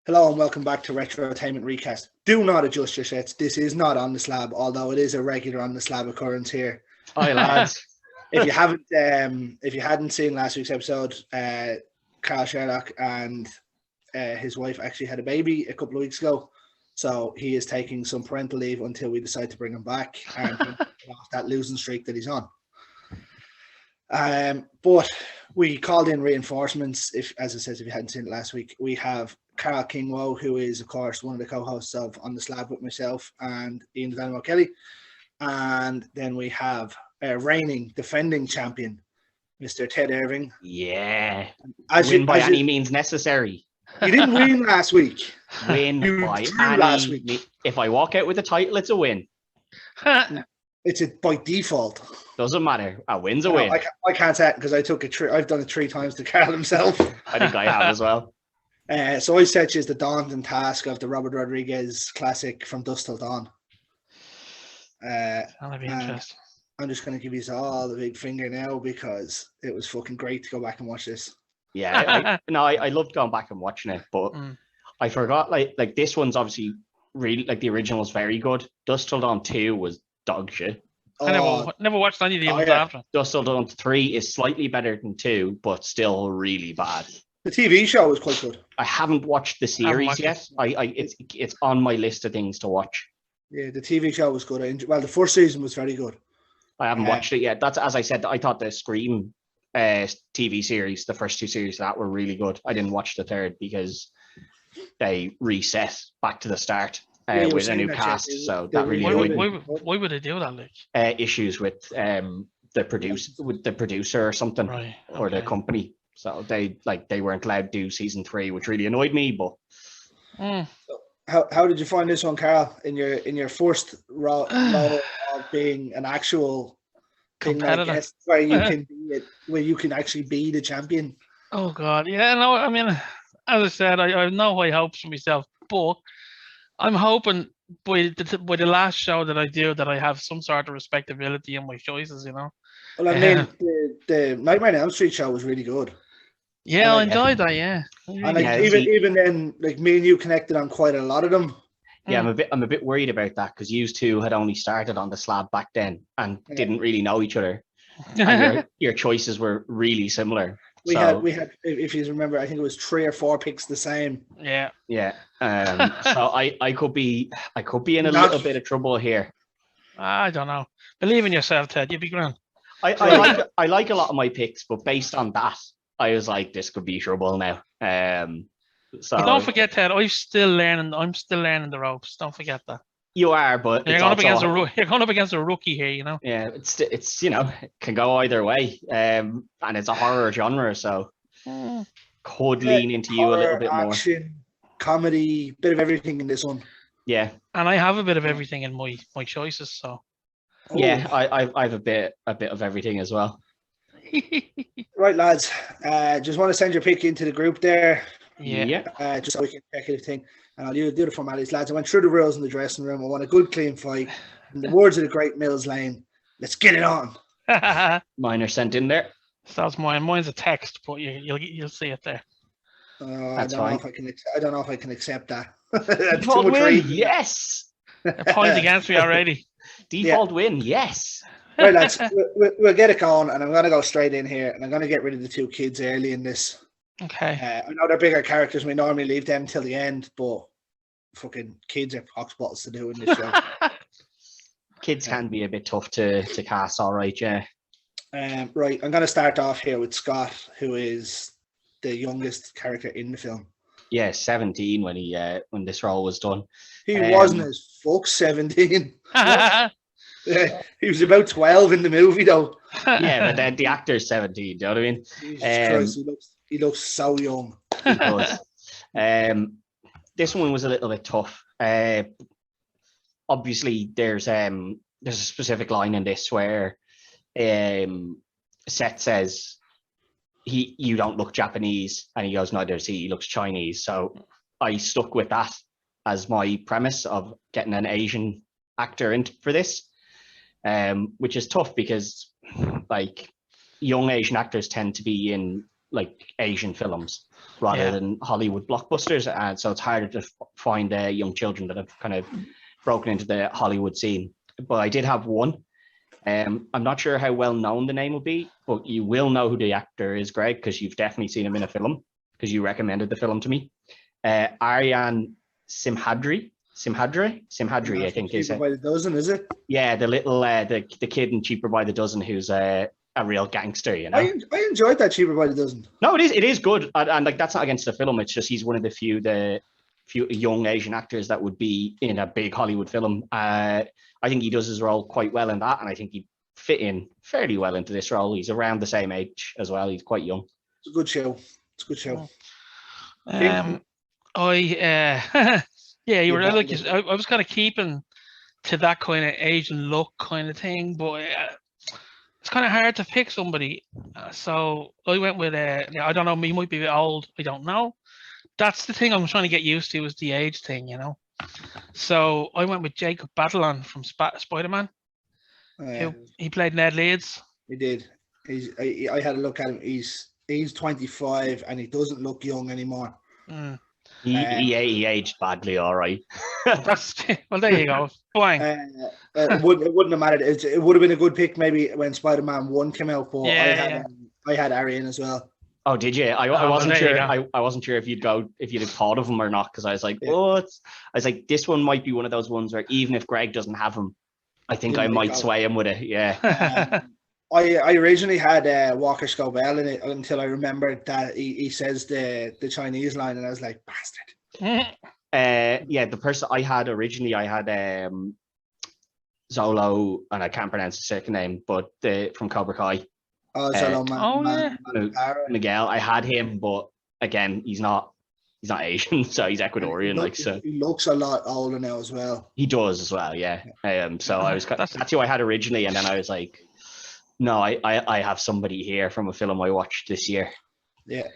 Hello and welcome back to Retrotainment Recast. Do not adjust your sets. This is not On The Slab, although it is a regular On The Slab occurrence here. Hi lads. If you hadn't seen last week's episode, Carl Sherlock and his wife actually had a baby a couple of weeks ago, so he is taking some parental leave until we decide to bring him back and get off that losing streak that he's on. But we called in reinforcements. If you hadn't seen it last week, we have Carl KingWoe, who is of course one of the co-hosts of On The Slab with myself and Ian Dano Kelly, and then we have reigning defending champion Mr. Ted Irving. Yeah, win by any means necessary. You didn't win last week. Win by any means. If I walk out with the title, it's a win. It's by default. Doesn't matter. A win's a win. I can't say it because I've done it 3 times to Carl himself. I think I have as well. So I set you the daunting task of the Robert Rodriguez classic From Dusk Till Dawn. That'll be interesting. I'm just going to give you all the big finger now because it was fucking great to go back and watch this. Yeah, I loved going back and watching it, but I forgot like this one's obviously really like the original was very good. Dusk Till Dawn 2 was dog shit. I never watched any of the ones after. Dusk Till Dawn 3 is slightly better than 2, but still really bad. The TV show was quite good. I haven't watched the series yet. It's on my list of things to watch. Yeah, the TV show was good. The first season was very good. I haven't watched it yet. That's, as I said, I thought the Scream TV series, the first 2 series, that were really good. I didn't watch the third because they reset back to the start with a new cast. So that really annoyed me. Why would they do that? Like issues with the producer or something, right, or the company. So they weren't allowed to do season 3, which really annoyed me. But how did you find this one, Carl? In your first role of being an actual competitor, where you can actually be the champion? Oh God, yeah. No, I mean, as I said, I have no high hopes for myself, but I'm hoping by the last show that I do that I have some sort of respectability in my choices. You know. Well, I mean, the Nightmare on Elm Street show was really good. Yeah, I enjoyed that. Yeah, and even then, like me and you connected on quite a lot of them. Yeah, I'm a bit worried about that because you two had only started on the slab back then and didn't really know each other. And your choices were really similar. We had, if you remember, I think it was 3 or 4 picks the same. Yeah. So I could be in a little bit of trouble here. I don't know. Believe in yourself, Ted. You'll be grand. I like a lot of my picks, but based on that, I was like, this could be trouble now. So but don't forget, Ted, I'm still learning the ropes. Don't forget that. You are, but you're going up against a rookie here, you know. Yeah, it's it can go either way, and it's a horror genre, so could lean into you a little bit more. Action, comedy, bit of everything in this one. Yeah, and I have a bit of everything in my choices, so. Yeah, I have a bit of everything as well. Right, lads. Just want to send your pick into the group there. Yeah. Just so we can check everything. And I'll do the formalities, lads. I went through the rules in the dressing room. I want a good, clean fight. In the words of the great Mills Lane, let's get it on. Mine are sent in there. So that's mine. Mine's a text, but you'll see it there. That's fine. I don't know if I can accept that. Default win, yes. A point against me already. Default win, yes. Right, lads, we'll get it going, and I'm going to go straight in here, and I'm going to get rid of the 2 kids early in this. Okay. I know they're bigger characters. We normally leave them till the end, but fucking kids are pox to do in this show. Kids can be a bit tough to cast, all right, yeah. Right, I'm going to start off here with Scott, who is the youngest character in the film. Yeah, 17 when this role was done. He wasn't as fuck 17. He was about 12 in the movie, though. Yeah, but then the actor's 17. Do you know what I mean? Jesus Christ, he looks so young. He does. This one was a little bit tough. Obviously, there's a specific line in this where Seth says you don't look Japanese, and he goes, neither does he looks Chinese. So I stuck with that as my premise of getting an Asian actor in for this. Which is tough because like young Asian actors tend to be in like Asian films rather than Hollywood blockbusters, and so it's harder to find young children that have kind of broken into the Hollywood scene. But I did have one. I'm not sure how well known the name will be, but you will know who the actor is, Greg, because you've definitely seen him in a film because you recommended the film to me. Aryan Simhadri, I think is Cheaper by the dozen, is it? Yeah, the little the kid in Cheaper by the Dozen who's a real gangster, you know. I enjoyed that Cheaper by the Dozen. No, it is good, and like that's not against the film. It's just he's one of the few young Asian actors that would be in a big Hollywood film. I think he does his role quite well in that, and I think he'd fit in fairly well into this role. He's around the same age as well. He's quite young. It's a good show. Yeah, you were like I was kind of keeping to that kind of Asian look kind of thing, but it's kind of hard to pick somebody. So I went with I don't know, you might be a bit old, I don't know. That's the thing I'm trying to get used to, is the age thing, you know. So I went with Jacob Batalon from Spider-Man. He played Ned Leeds. He did. I had a look at him. He's 25 and he doesn't look young anymore. He aged badly, all right. Well, there you go. Fine. It wouldn't have mattered. It would have been a good pick maybe when Spider-Man 1 came out, but I had Arian as well. Oh, did you? I wasn't sure. I wasn't sure if you'd have thought of him or not, because I was like, this one might be one of those ones where even if Greg doesn't have him, I think I might sway him with it. Yeah. I originally had Walker Scobell in it until I remembered that he says the Chinese line, and I was like, bastard. The person I had originally, I had Zolo, and I can't pronounce the second name, but from Cobra Kai. Oh, Zolo Miguel. I had him, but again, he's not Asian, so he's Ecuadorian. He looks a lot older now as well. He does as well, yeah. So I was that's who I had originally, and then I was like, no, I have somebody here from a film I watched this year. Yeah,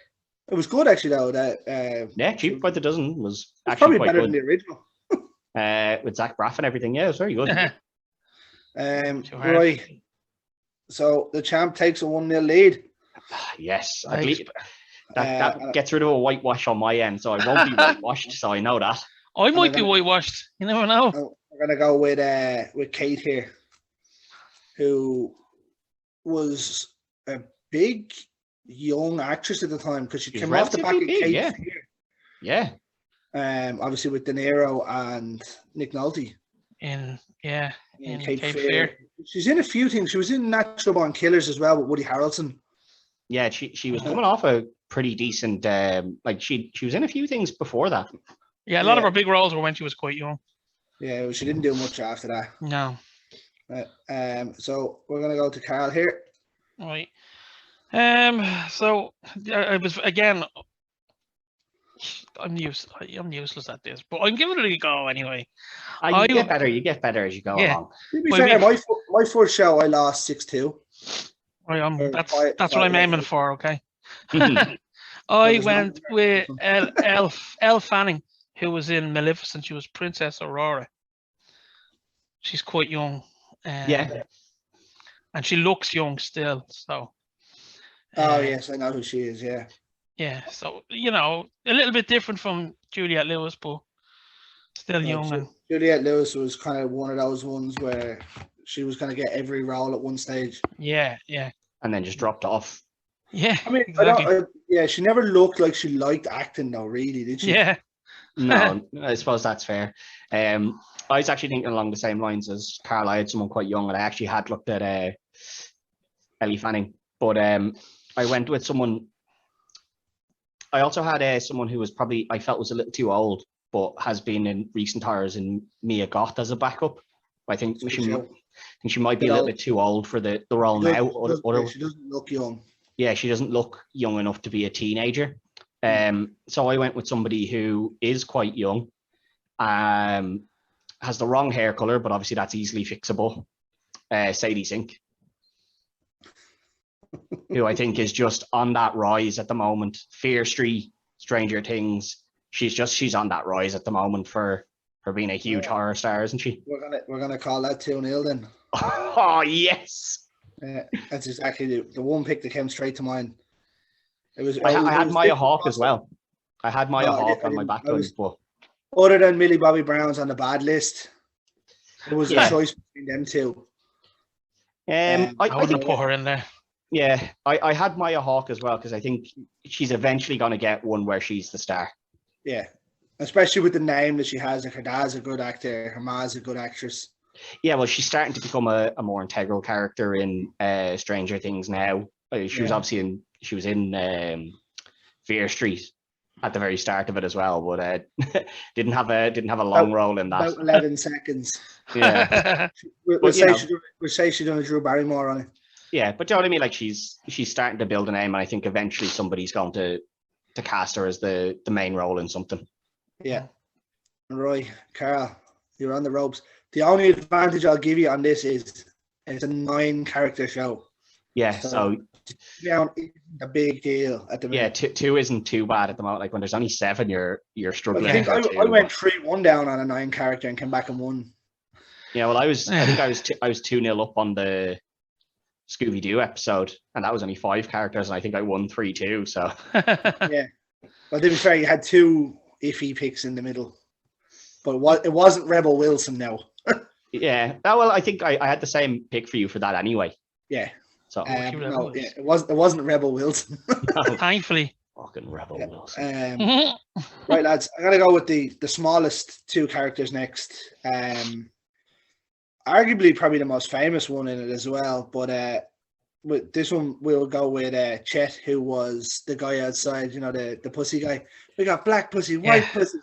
it was good actually though. That Cheaper by the Dozen was probably actually quite better good. than the original. With Zach Braff and everything, yeah, it was very good. Right. So the champ takes a 1-0 lead. Yes, I believe that gets rid of a whitewash on my end, so I won't be whitewashed. So I know that. I might be whitewashed. You never know. We're gonna go with Kate here, who was a big young actress at the time because she came off the back of Kate here. Yeah. Obviously with De Niro and Nick Nolte. In Cape Fear. Fear. She's in a few things. She was in Natural Born Killers as well with Woody Harrelson. Yeah, she was coming off a pretty decent. She was in a few things before that. Yeah, a lot of her big roles were when she was quite young. Yeah, she didn't do much after that. No. So we're gonna go to Carl here. Right. So I was again. I'm useless at this, but I'm giving it a go anyway. You get better as you go along. To be fair, my first show I lost 6-2. That's what I'm aiming for. Okay. I went with Elle Fanning, who was in Maleficent. She was Princess Aurora. She's quite young. And she looks young still. So. Oh yes, I know who she is. Yeah. Yeah, so a little bit different from Juliette Lewis, but still young. Juliette Lewis was kind of one of those ones where she was going to get every role at one stage. Yeah. And then just dropped off. Yeah, I mean, exactly. She never looked like she liked acting, though. Really, did she? Yeah. No, I suppose that's fair. I was actually thinking along the same lines as Carl. I had someone quite young, and I actually had looked at Elle Fanning, but I went with someone. I also had someone who was probably I felt was a little too old, but has been in recent hires in Mia Goth as a backup. I think she might be a little bit too old for the role now. She doesn't look young. Yeah, she doesn't look young enough to be a teenager. So I went with somebody who is quite young, has the wrong hair color, but obviously that's easily fixable. Sadie Sink. Who I think is just on that rise at the moment. Fear Street, Stranger Things. She's on that rise at the moment for being a huge horror star, isn't she? We're gonna call that 2-0 then. Oh yes. That's exactly the one pick that came straight to mind. It was. I had it was Maya different Hawke as crossover. well. I had Maya No, I Hawke didn't- on my I backlog, was- but Other than Millie Bobby Brown's on the bad list, it was Yeah. a choice between them two. I I wouldn't think put her in there. yeah, I had Maya Hawke as well because I think she's eventually going to get one where she's the star. Yeah, especially with the name that she has. Like her dad's a good actor, her ma's a good actress. Yeah, well, she's starting to become a more integral character in Stranger Things now. She was Yeah. obviously in Fear Street at the very start of it as well, but didn't have a long role in that. About 11 seconds. Yeah, We'll But, you say she's done a Drew Barrymore on it. yeah, but you know what I mean? Like she's starting to build a name, and I think eventually somebody's going to cast her as the main role in something. Yeah. Right, Carl, you're on the ropes. The only advantage I'll give you on this is it's a 9-character show. Yeah, so Down isn't a big deal at the yeah, minute. two isn't too bad at the moment. Like when there's only 7, you're struggling. I think for two, I went 3-1 down on a 9-character and came back and won. Yeah, well, I think I was 2-0 up on the Scooby Doo episode, and that was only 5 characters, and I think I won 3-2. So Yeah. Well, to be fair, you had 2 iffy picks in the middle, but it wasn't Rebel Wilson now. yeah, well, I think I had the same pick for you for that anyway. Yeah. So No, yeah, it wasn't Rebel Wilson. Thankfully. fucking Rebel Yeah. Wilson. Right, lads, I'm gonna go with the smallest 2 characters next. Arguably, probably the most famous one in it as well. But with this one, we'll go with Chet, who was the guy outside. You know, the pussy guy. We got black pussy, white pussy,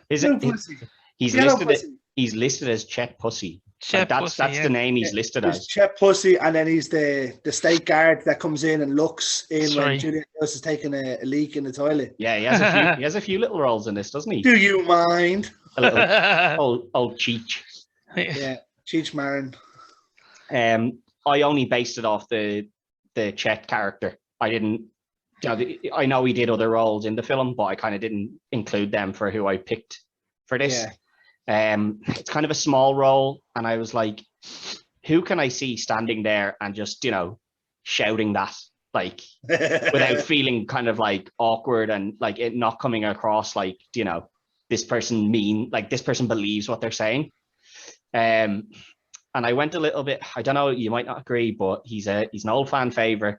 Is blue it? pussy, He's yellow listed. pussy. He's listed as Chet Pussy. Chet Like, Pussy, that's yeah. the name he's listed There's as. Chet Pussy, and then he's the state guard that comes in and looks in Sorry. when Julian Lewis is taking a leak in the toilet. Yeah, he has a few little roles in this, doesn't he? Do you mind? A little old Cheech. Yeah, Cheech Marin. I only based it off the Chet character. I didn't. You know, I know he did other roles in the film, but I kind of didn't include them for who I picked for this. Yeah. It's kind of a small role, and I was like, who can I see standing there and just, you know, shouting that, like, without feeling kind of like awkward and like it not coming across like, you know, this person believes what they're saying. And I went a little bit, I don't know, you might not agree, but he's an old fan favorite.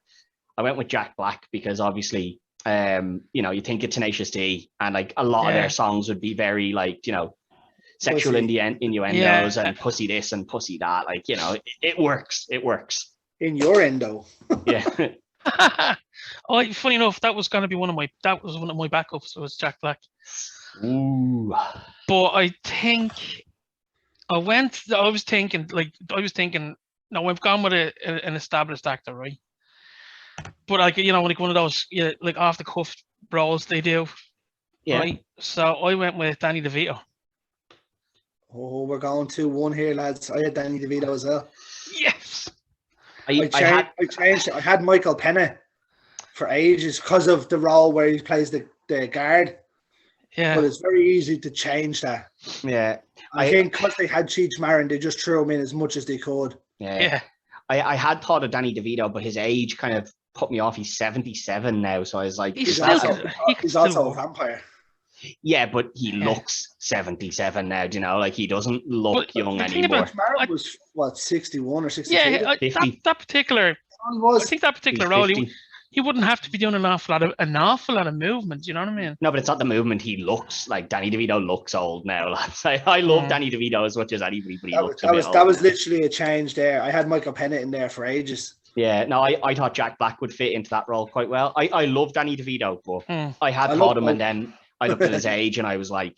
I went with Jack Black because obviously, you know, you think of Tenacious D, and like a lot of their songs would be very like, you know, sexual innuendos and pussy this and pussy that. Like, you know, it works. It works. In your endo. Yeah. Funny enough, that was going to be one of my backups. Was Jack Black. Ooh. But I think I was thinking, no, I've gone with an established actor, right? But like, you know, like one of those, like off the cuff roles they do. Yeah. Right. So I went with Danny DeVito. Oh, we're going 2-1 here, lads. I had Danny DeVito as well. Yes. I changed it. I had Michael Pena for ages because of the role where he plays the guard. Yeah. But it's very easy to change that. Yeah. I think because they had Cheech Marin, they just threw him in as much as they could. Yeah. I had thought of Danny DeVito, but his age kind of put me off. He's 77 now, so I was like, He's also a vampire. Yeah, but he looks 77 now. Do you know, like he doesn't look young anymore. Cheech Marin was what, 61 or 62? Yeah, that particular. I think that particular role, he wouldn't have to be doing an awful lot of movement. You know what I mean? No, but it's not the movement. He looks like Danny DeVito looks old now. I love Danny DeVito as much as anybody, but he looks a bit old. That was literally a change there. I had Michael Pena in there for ages. Yeah, no, I thought Jack Black would fit into that role quite well. I love Danny DeVito, but I had thought him, and then I looked at his age, and I was like,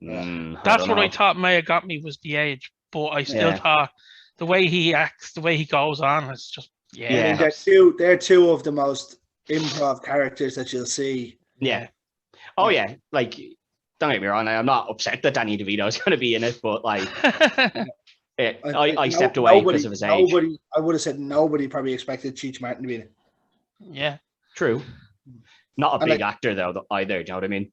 that's what I thought may have got me was the age, but I still thought the way he acts, the way he goes on, it's just they're two of the most improv characters that you'll see. Yeah. Oh yeah, like don't get me wrong, I'm not upset that Danny DeVito is going to be in it, but like I stepped away because of his age. I would have said nobody probably expected Cheech Marin to be in it. Yeah. True. Not a big actor though either. Do you know what I mean?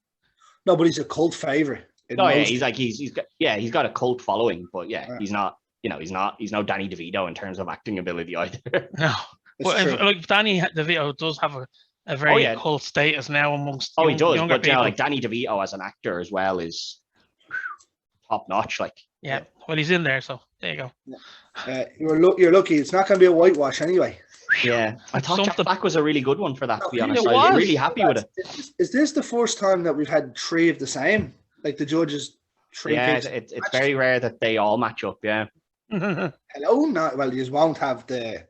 No, but he's a cult favorite. Oh yeah, he's got a cult following, but he's not. You know, he's no Danny DeVito in terms of acting ability either. No, but like Danny DeVito does have a very yeah. cult status now amongst He does, younger but you people. know, like Danny DeVito as an actor as well is top notch. Like, Yeah, well, he's in there, so there you go. You're lucky. It's not going to be a whitewash anyway. yeah, I thought Jack Black was a really good one for that. To be honest, it I was was. really happy with it. Is this the first time that we've had 3 of the same? Like the judges, 3 Yeah, picks? it's very rare that they all match up. Yeah. Hello, no. Well, you just won't have the.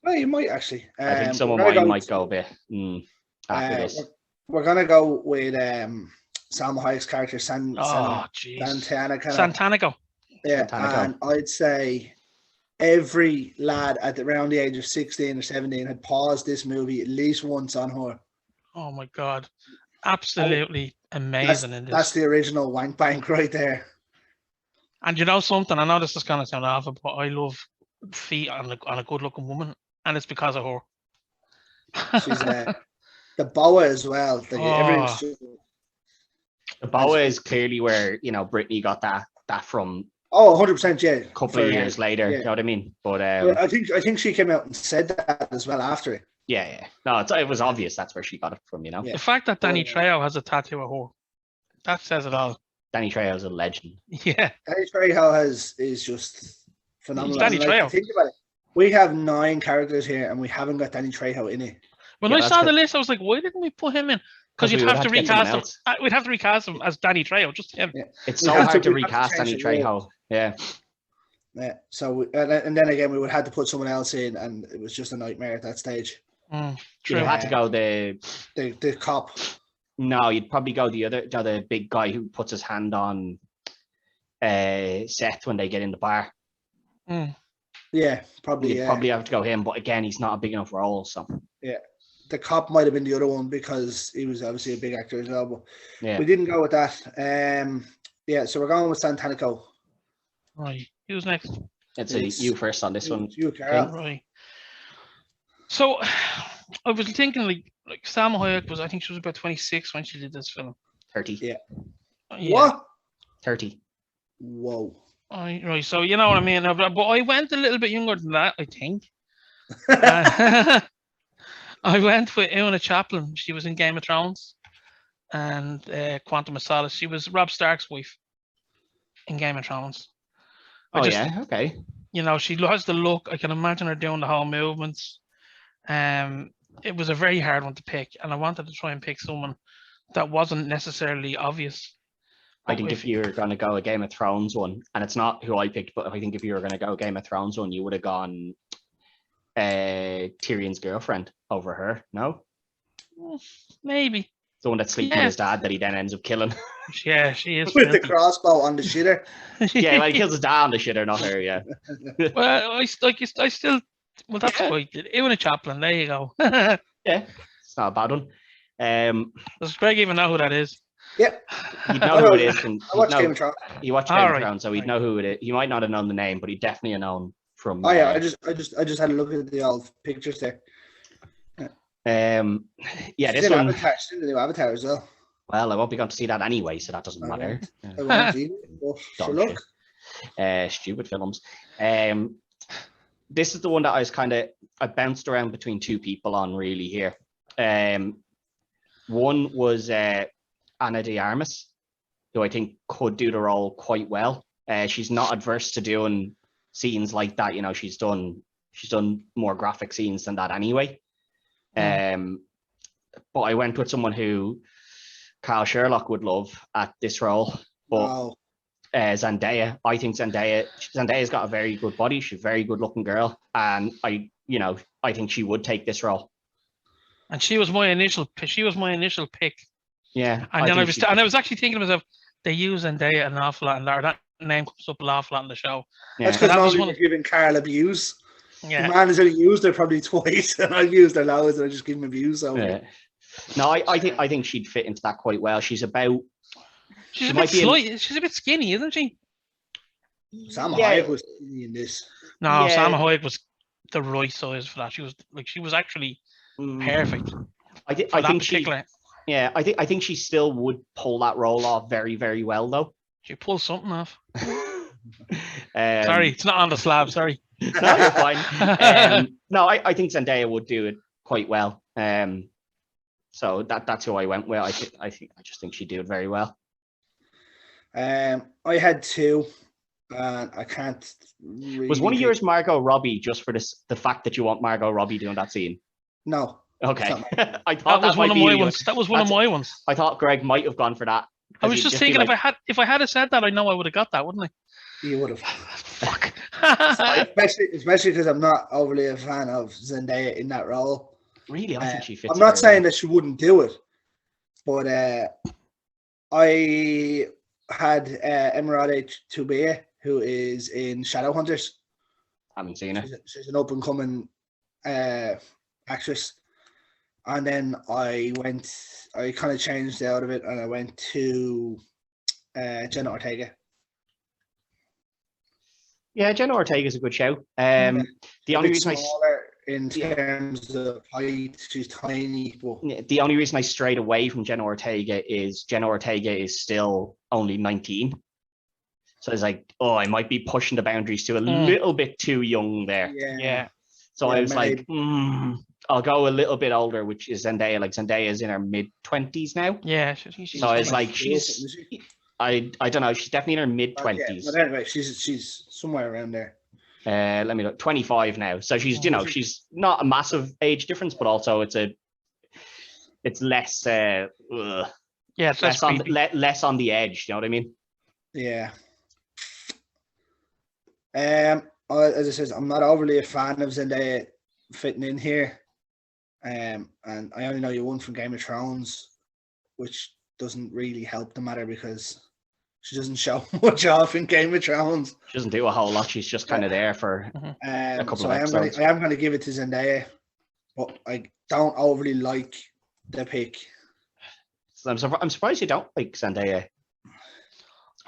Well, you might actually. I think some of we're gonna mine might go a bit after this. We're gonna go with Salma Hayek's character Oh, jeez. Santanico. Yeah, Santanico. and I'd say every lad at around the age of 16 or 17 had paused this movie at least once on her. Oh my god, absolutely amazing in this. That's the original wank bank right there. And you know something? I know this is going to sound awful, but I love feet on a good-looking woman, and it's because of her. She's the boa as well. Everything's just, the boa is clearly where Britney got that from. 100%, yeah. A couple of years later, you know what I mean? But I think she came out and said that as well after it. Yeah. No, it was obvious that's where she got it from, Yeah. The fact that Danny Trejo has a tattoo of her, that says it all. Danny Trejo's a legend. Yeah. Danny Trejo is just phenomenal. Danny Trejo. Think about it. We have 9 characters here, and we haven't got Danny Trejo in it. When I saw the list, I was like, why didn't we put him in? Because you'd have to recast him. We'd have to recast him as Danny Trejo, just him. Yeah. It's so hard to recast Danny Trejo. Yeah. Yeah. So, and then again, we would have to put someone else in, and it was just a nightmare at that stage. You'd have had to go the cop. No, you'd probably go the other big guy who puts his hand on Seth when they get in the bar. Yeah, probably. You'd probably have to go him, but again, he's not a big enough role. So yeah, the cop might have been the other one because he was obviously a big actor as well. But yeah, we didn't go with that. Yeah, so we're going with Santanico. Right, who's next? It's you first on this one. You, Carl. Right. So I was thinking like Salma Hayek I think she was about 26 when she did this film. 30. Yeah. What? 30. Whoa. Right. So you know what I mean. But I went a little bit younger than that, I think. I went with Una Chaplin. She was in Game of Thrones and Quantum of Solace. She was Robb Stark's wife in Game of Thrones. Okay. You know, she has the look. I can imagine her doing the whole movements. It was a very hard one to pick, and I wanted to try and pick someone that wasn't necessarily obvious. I think if you were going to go a Game of Thrones one, and it's not who I picked, but I think if you were going to go a Game of Thrones one, you would have gone Tyrion's girlfriend over her. No? Maybe. The one that's sleeping with his dad that he then ends up killing. Yeah, she is. With the crossbow on the shitter. Yeah, well, he kills his dad on the shitter, not her, yeah. Well, I still... Well, that's quite good. Una Chaplin, there you go. Yeah, it's not a bad one. Does Greg even know who that is? Yep. You'd know who it is. I watched Game of Thrones. You watched Game of Thrones, so he'd know who it is. He might not have known the name, but he'd definitely have known from... Oh, yeah, I just had a look at the old pictures there. Yeah, this one... Avatar, she's in the new Avatar as well. Well, I won't be going to see that anyway, so that doesn't matter. I won't see it, but sure look. Stupid films. This is the one that I bounced around between 2 people on really here. One was Ana de Armas, who I think could do the role quite well. She's not adverse to doing scenes like that. You know, she's done more graphic scenes than that anyway. But I went with someone who Carl Sherlock would love at this role. But Zendaya, I think Zendaya's got a very good body. She's a very good looking girl, and I think she would take this role. And she was my initial pick. Yeah, and then I was actually thinking to myself, they use Zendaya an awful lot, and that name comes up an awful lot in the show. Yeah. That's because you're giving Carl abuse. Yeah, the man has only used her probably twice, and I've used her loads, and I just give him abuse. So no, I think she'd fit into that quite well. She's a bit skinny, isn't she? Salma Hayek was skinny in this. No, Salma Hayek was the right size for that. She was actually perfect. I think she still would pull that role off very, very well, though. She pulls something off. Sorry, it's not on the slab. Sorry. No, you're fine. No, I think Zendaya would do it quite well. So that's who I went with. I just think she did very well. I had two, and I can't. Really Was one of yours Margot Robbie just for the fact that you want Margot Robbie doing that scene? No. Okay. I thought that was one of my ones. That was one of my ones. I thought Greg might have gone for that. I was just thinking, like, if I had said that, I know I would have got that, wouldn't I? You would have. Fuck. especially because I'm not overly a fan of Zendaya in that role. Really, I think she fits. I'm not saying that she wouldn't do it, but I had Emerald Tubea, who is in Shadowhunters. Haven't seen her. She's an up and coming actress. And then I kind of changed out of it, and I went to Jenna Ortega. Yeah, Jenna Ortega is a good show. The only reason in terms of height, she's tiny. But the only reason I strayed away from Jenna Ortega is still only 19. So it's like, oh, I might be pushing the boundaries to a little bit too young there. Yeah. So I was like, I'll go a little bit older, which is Zendaya. Like Zendaya is in her mid-20s now. Yeah. So I was like, I don't know. She's definitely in her mid-20s. But anyway, she's somewhere around there. Let me look. 25 now. So she's she's not a massive age difference, but also it's less. It's less on the edge. You know what I mean? Yeah. As I said, I'm not overly a fan of Zendaya fitting in here. And I only know you one from Game of Thrones, which doesn't really help the matter because she doesn't show much off in Game of Thrones. She doesn't do a whole lot. She's just kind of there for a couple of episodes. I am going to give it to Zendaya, but I don't overly like the pick. So I'm surprised you don't like Zendaya.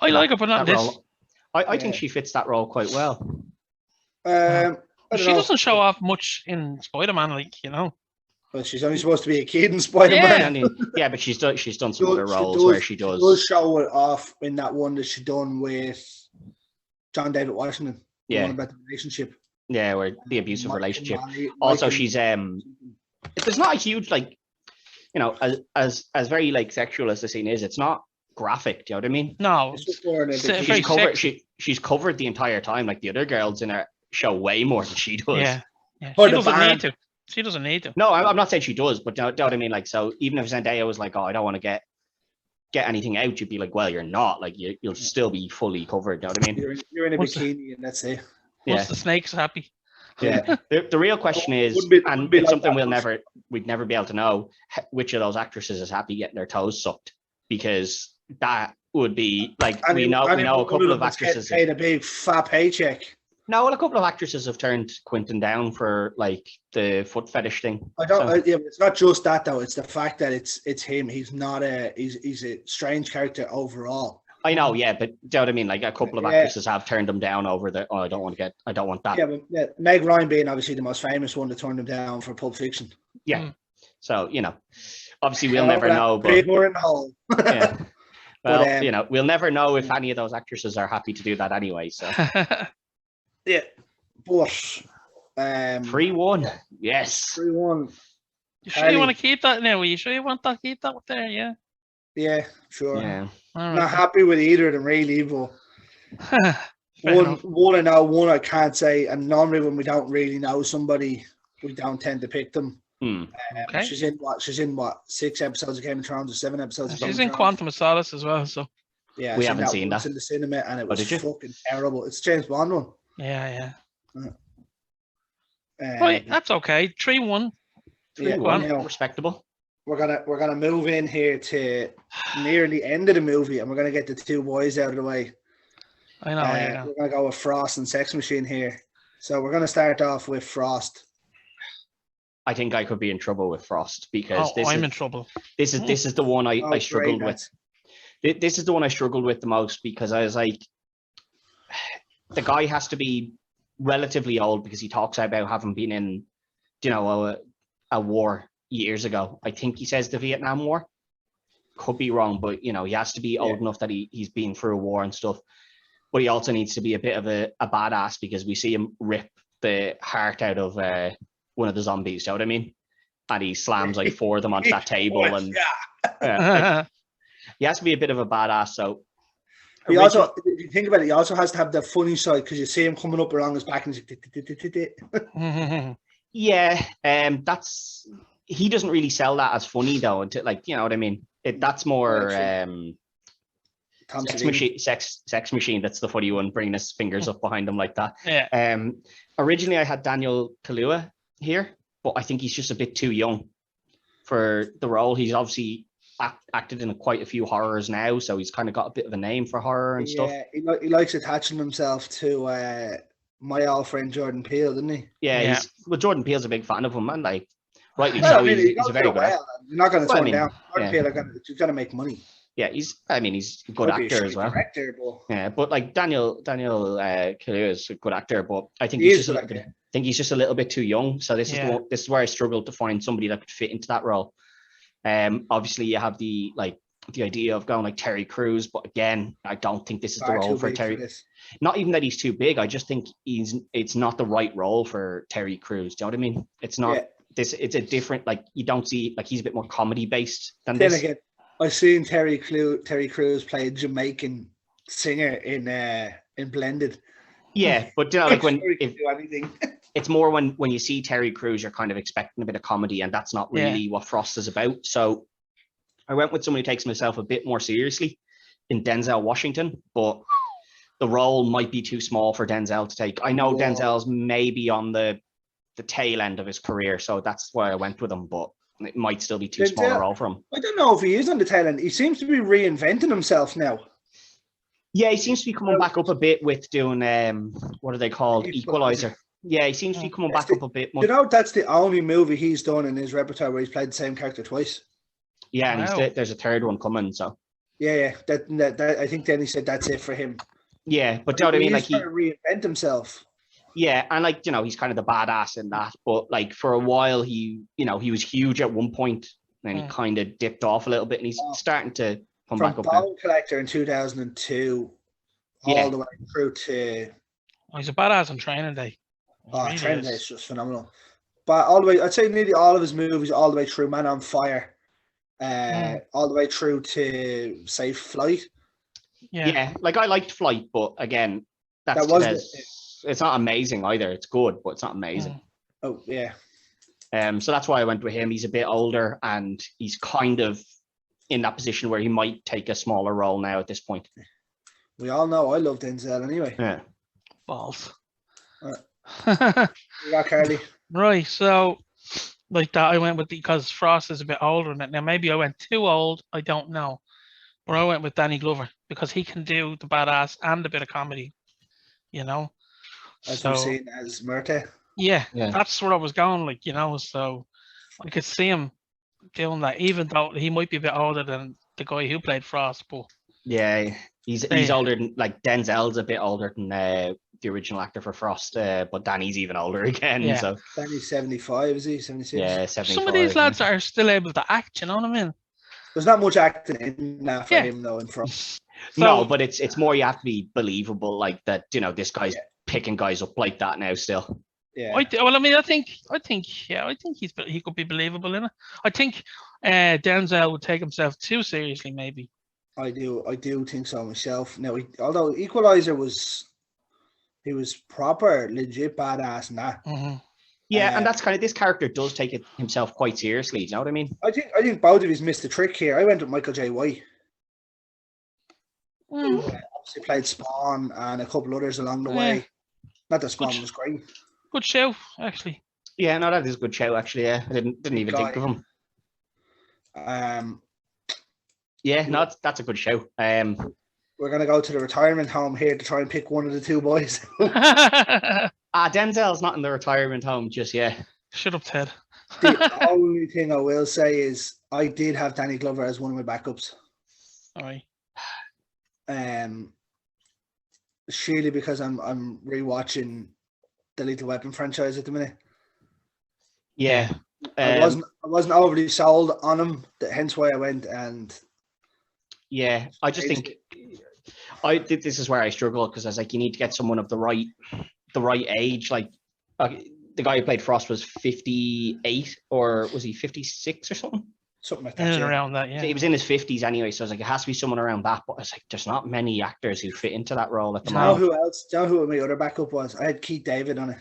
I like her, but not this. I think she fits that role quite well. She doesn't show off much in Spider-Man, But she's only supposed to be a kid in Spider-Man. Yeah, but she's done some other roles where she does. She does show it off in that one that she done with John David Washington. The one about the relationship. Yeah, where the abusive relationship. Also, she's there's not a huge as very sexual as the scene is. It's not graphic. Do you know what I mean? No, she's covered the entire time. Like the other girls in her show way more than she does. Yeah. She doesn't need to. She doesn't need to. No, I'm not saying she does, but do you know what I mean? Like, so even if Zendaya was like, oh, I don't want to get anything out, you'd be like, well, you're not. Like, you'll still be fully covered. Do you know what I mean? You're in a bikini, and that's it. Once the snake's happy. Yeah. The real question is, it's something we'd never be able to know, which of those actresses is happy getting their toes sucked, because that would be like we know a couple of actresses paid a big fat paycheck. No, well, a couple of actresses have turned Quentin down for the foot fetish thing. It's not just that though. It's the fact that it's him. He's not he's a strange character overall. I know, yeah, but do you know what I mean? Like a couple of actresses have turned them down over I don't want that. Yeah, but Meg Ryan being obviously the most famous one to turn them down for Pulp Fiction. Yeah. So, obviously we'll never know. But we're in the hole. Yeah. Well, we'll never know if any of those actresses are happy to do that anyway. So yeah. But 3-1. Yes. 3-1. You sure you want to keep that now? Are you sure you want to keep that there? Yeah. Yeah, sure. Yeah. I'm not happy with either of them really, but one I know, one I can't say. And normally when we don't really know somebody, we don't tend to pick them. Okay. She's in what 6 episodes of Game of Thrones or 7 episodes of Game of Thrones? She's in Quantum of Solace as well, so yeah, we haven't seen that in the cinema, and it was fucking terrible. It's James Bond one. Yeah. Right, that's okay. 3-1. 3-1. Respectable. We're gonna move in here to near the end of the movie, and we're gonna get the two boys out of the way. I know. We're gonna go with Frost and Sex Machine here. So we're gonna start off with Frost. I think I could be in trouble with Frost because I'm in trouble. This is the one I struggled with. This is the one I struggled with the most because I was like, the guy has to be relatively old because he talks about having been in, a war years ago. I think he says the Vietnam War. Could be wrong, but he has to be old enough that he's been through a war and stuff. But he also needs to be a bit of a badass because we see him rip the heart out of one of the zombies. You know what I mean? and he slams like 4 of them onto that table, and yeah. he has to be a bit of a badass. So He also, if you think about it, he also has to have the funny side because you see him coming up around his back and he's yeah, he doesn't really sell that as funny though, until, like, you know what I mean. That's more sex machine. That's the funny one, bringing his fingers up behind him like that. Yeah. Originally, I had Daniel Kahlua here, but I think he's just a bit too young for the role. He's obviously acted in quite a few horrors now, so he's kind of got a bit of a name for horror and stuff. Yeah, he likes attaching himself to my old friend Jordan Peele, doesn't he? Yeah. Jordan Peele's a big fan of him, and like, rightly so. He's a very good actor. You're not going to turn him down. Jordan Peele, he's going to make money. Yeah, he's a good actor as well. Director, yeah, but like Daniel Kahlua is a good actor, but I think he's just a little bit too young. So this is where I struggled to find somebody that could fit into that role. Obviously you have the idea of going like Terry Crews, but again, I don't think this is the role for Terry. Not even that he's too big. I just think it's not the right role for Terry Crews. Do you know what I mean? It's not this. It's a different, like, you don't see, like, he's a bit more comedy based than this. Again, I've seen Terry Crews play a Jamaican singer in Blended. Yeah, but you know, like it's more when you see Terry Crews, you're kind of expecting a bit of comedy, and that's not really what Frost is about. So I went with someone who takes himself a bit more seriously in Denzel Washington, but the role might be too small for Denzel to take. I know Denzel's maybe on the tail end of his career, so that's why I went with him, but it might still be too small a role for him. I don't know if he is on the tail end. He seems to be reinventing himself now. Yeah, he seems to be coming back up a bit with doing what are they called? Equalizer. Yeah, he seems to be coming back up a bit more. You know, that's the only movie he's done in his repertoire where he's played the same character twice. Yeah, and there's a third one coming. So yeah, that I think then he said that's it for him. Yeah, but you know what I mean? Like, he's trying to reinvent himself. Yeah, and like, you know, he's kind of the badass in that. But like, for a while, he was huge at one point, and then he kind of dipped off a little bit, and he's starting to come back up. Bone Collector in 2002, all the way through to. Oh, he's a badass on Training Day. Training Day is just phenomenal. But all the way, I'd say nearly all of his movies, all the way through Man on Fire, all the way through to, say, Flight. Yeah, like, I liked Flight, but again, it's not amazing either. It's good, but it's not amazing. Oh, yeah. So that's why I went with him. He's a bit older, and he's kind of in that position where he might take a smaller role now at this point. We all know I love Denzel anyway. Yeah. Balls. You got Carly. Right, so like that, I went with, because Frost is a bit older than it. Now, maybe I went too old, I don't know. But I went with Danny Glover because he can do the badass and a bit of comedy, you know. As we've seen as Murta. Yeah, that's where I was going, like, you know. So I could see him doing that, even though he might be a bit older than the guy who played Frost. But yeah, he's older than, like, Denzel's a bit older than the original actor for Frost, but Danny's even older again. Yeah. So Danny's 75, is he? 76? Yeah, 75. Some of these lads are still able to act, you know what I mean? There's not much acting in that for him, though, in Frost. No, but it's more, you have to be believable, like, that, you know, this guy's picking guys up like that now still. Yeah. I think he could be believable in it. I think Denzel would take himself too seriously, maybe. I do think so myself. Now, although Equalizer he was proper, legit badass in that. Mm-hmm. Yeah, and that's kind of, this character does take himself quite seriously. Do you know what I mean? I think both of us missed the trick here. I went with Michael J. White. Obviously played Spawn and a couple others along the way. Not that Spawn was great. Good show, actually. Yeah, no, that is a good show, actually. Yeah, I didn't even think of him. Yeah, no, that's a good show. We're gonna go to the retirement home here to try and pick one of the two boys. Denzel's not in the retirement home just yet. Shut up, Ted. The only thing I will say is I did have Danny Glover as one of my backups. All right. Surely because I'm rewatching the Lethal Weapon franchise at the minute. Yeah. I wasn't overly sold on him, hence why I went. And yeah, I just think this is where I struggle, because I was like, you need to get someone of the right age. Like, the guy who played Frost was 58, or was he 56 or something? Something like In that. and Yeah. around that, So yeah. he was in his 50s anyway, so I was like, it has to be someone around that. But I was like, there's not many actors who fit into that role at the Do you know moment. who else? Do you know who my other backup was? I had Keith David on it.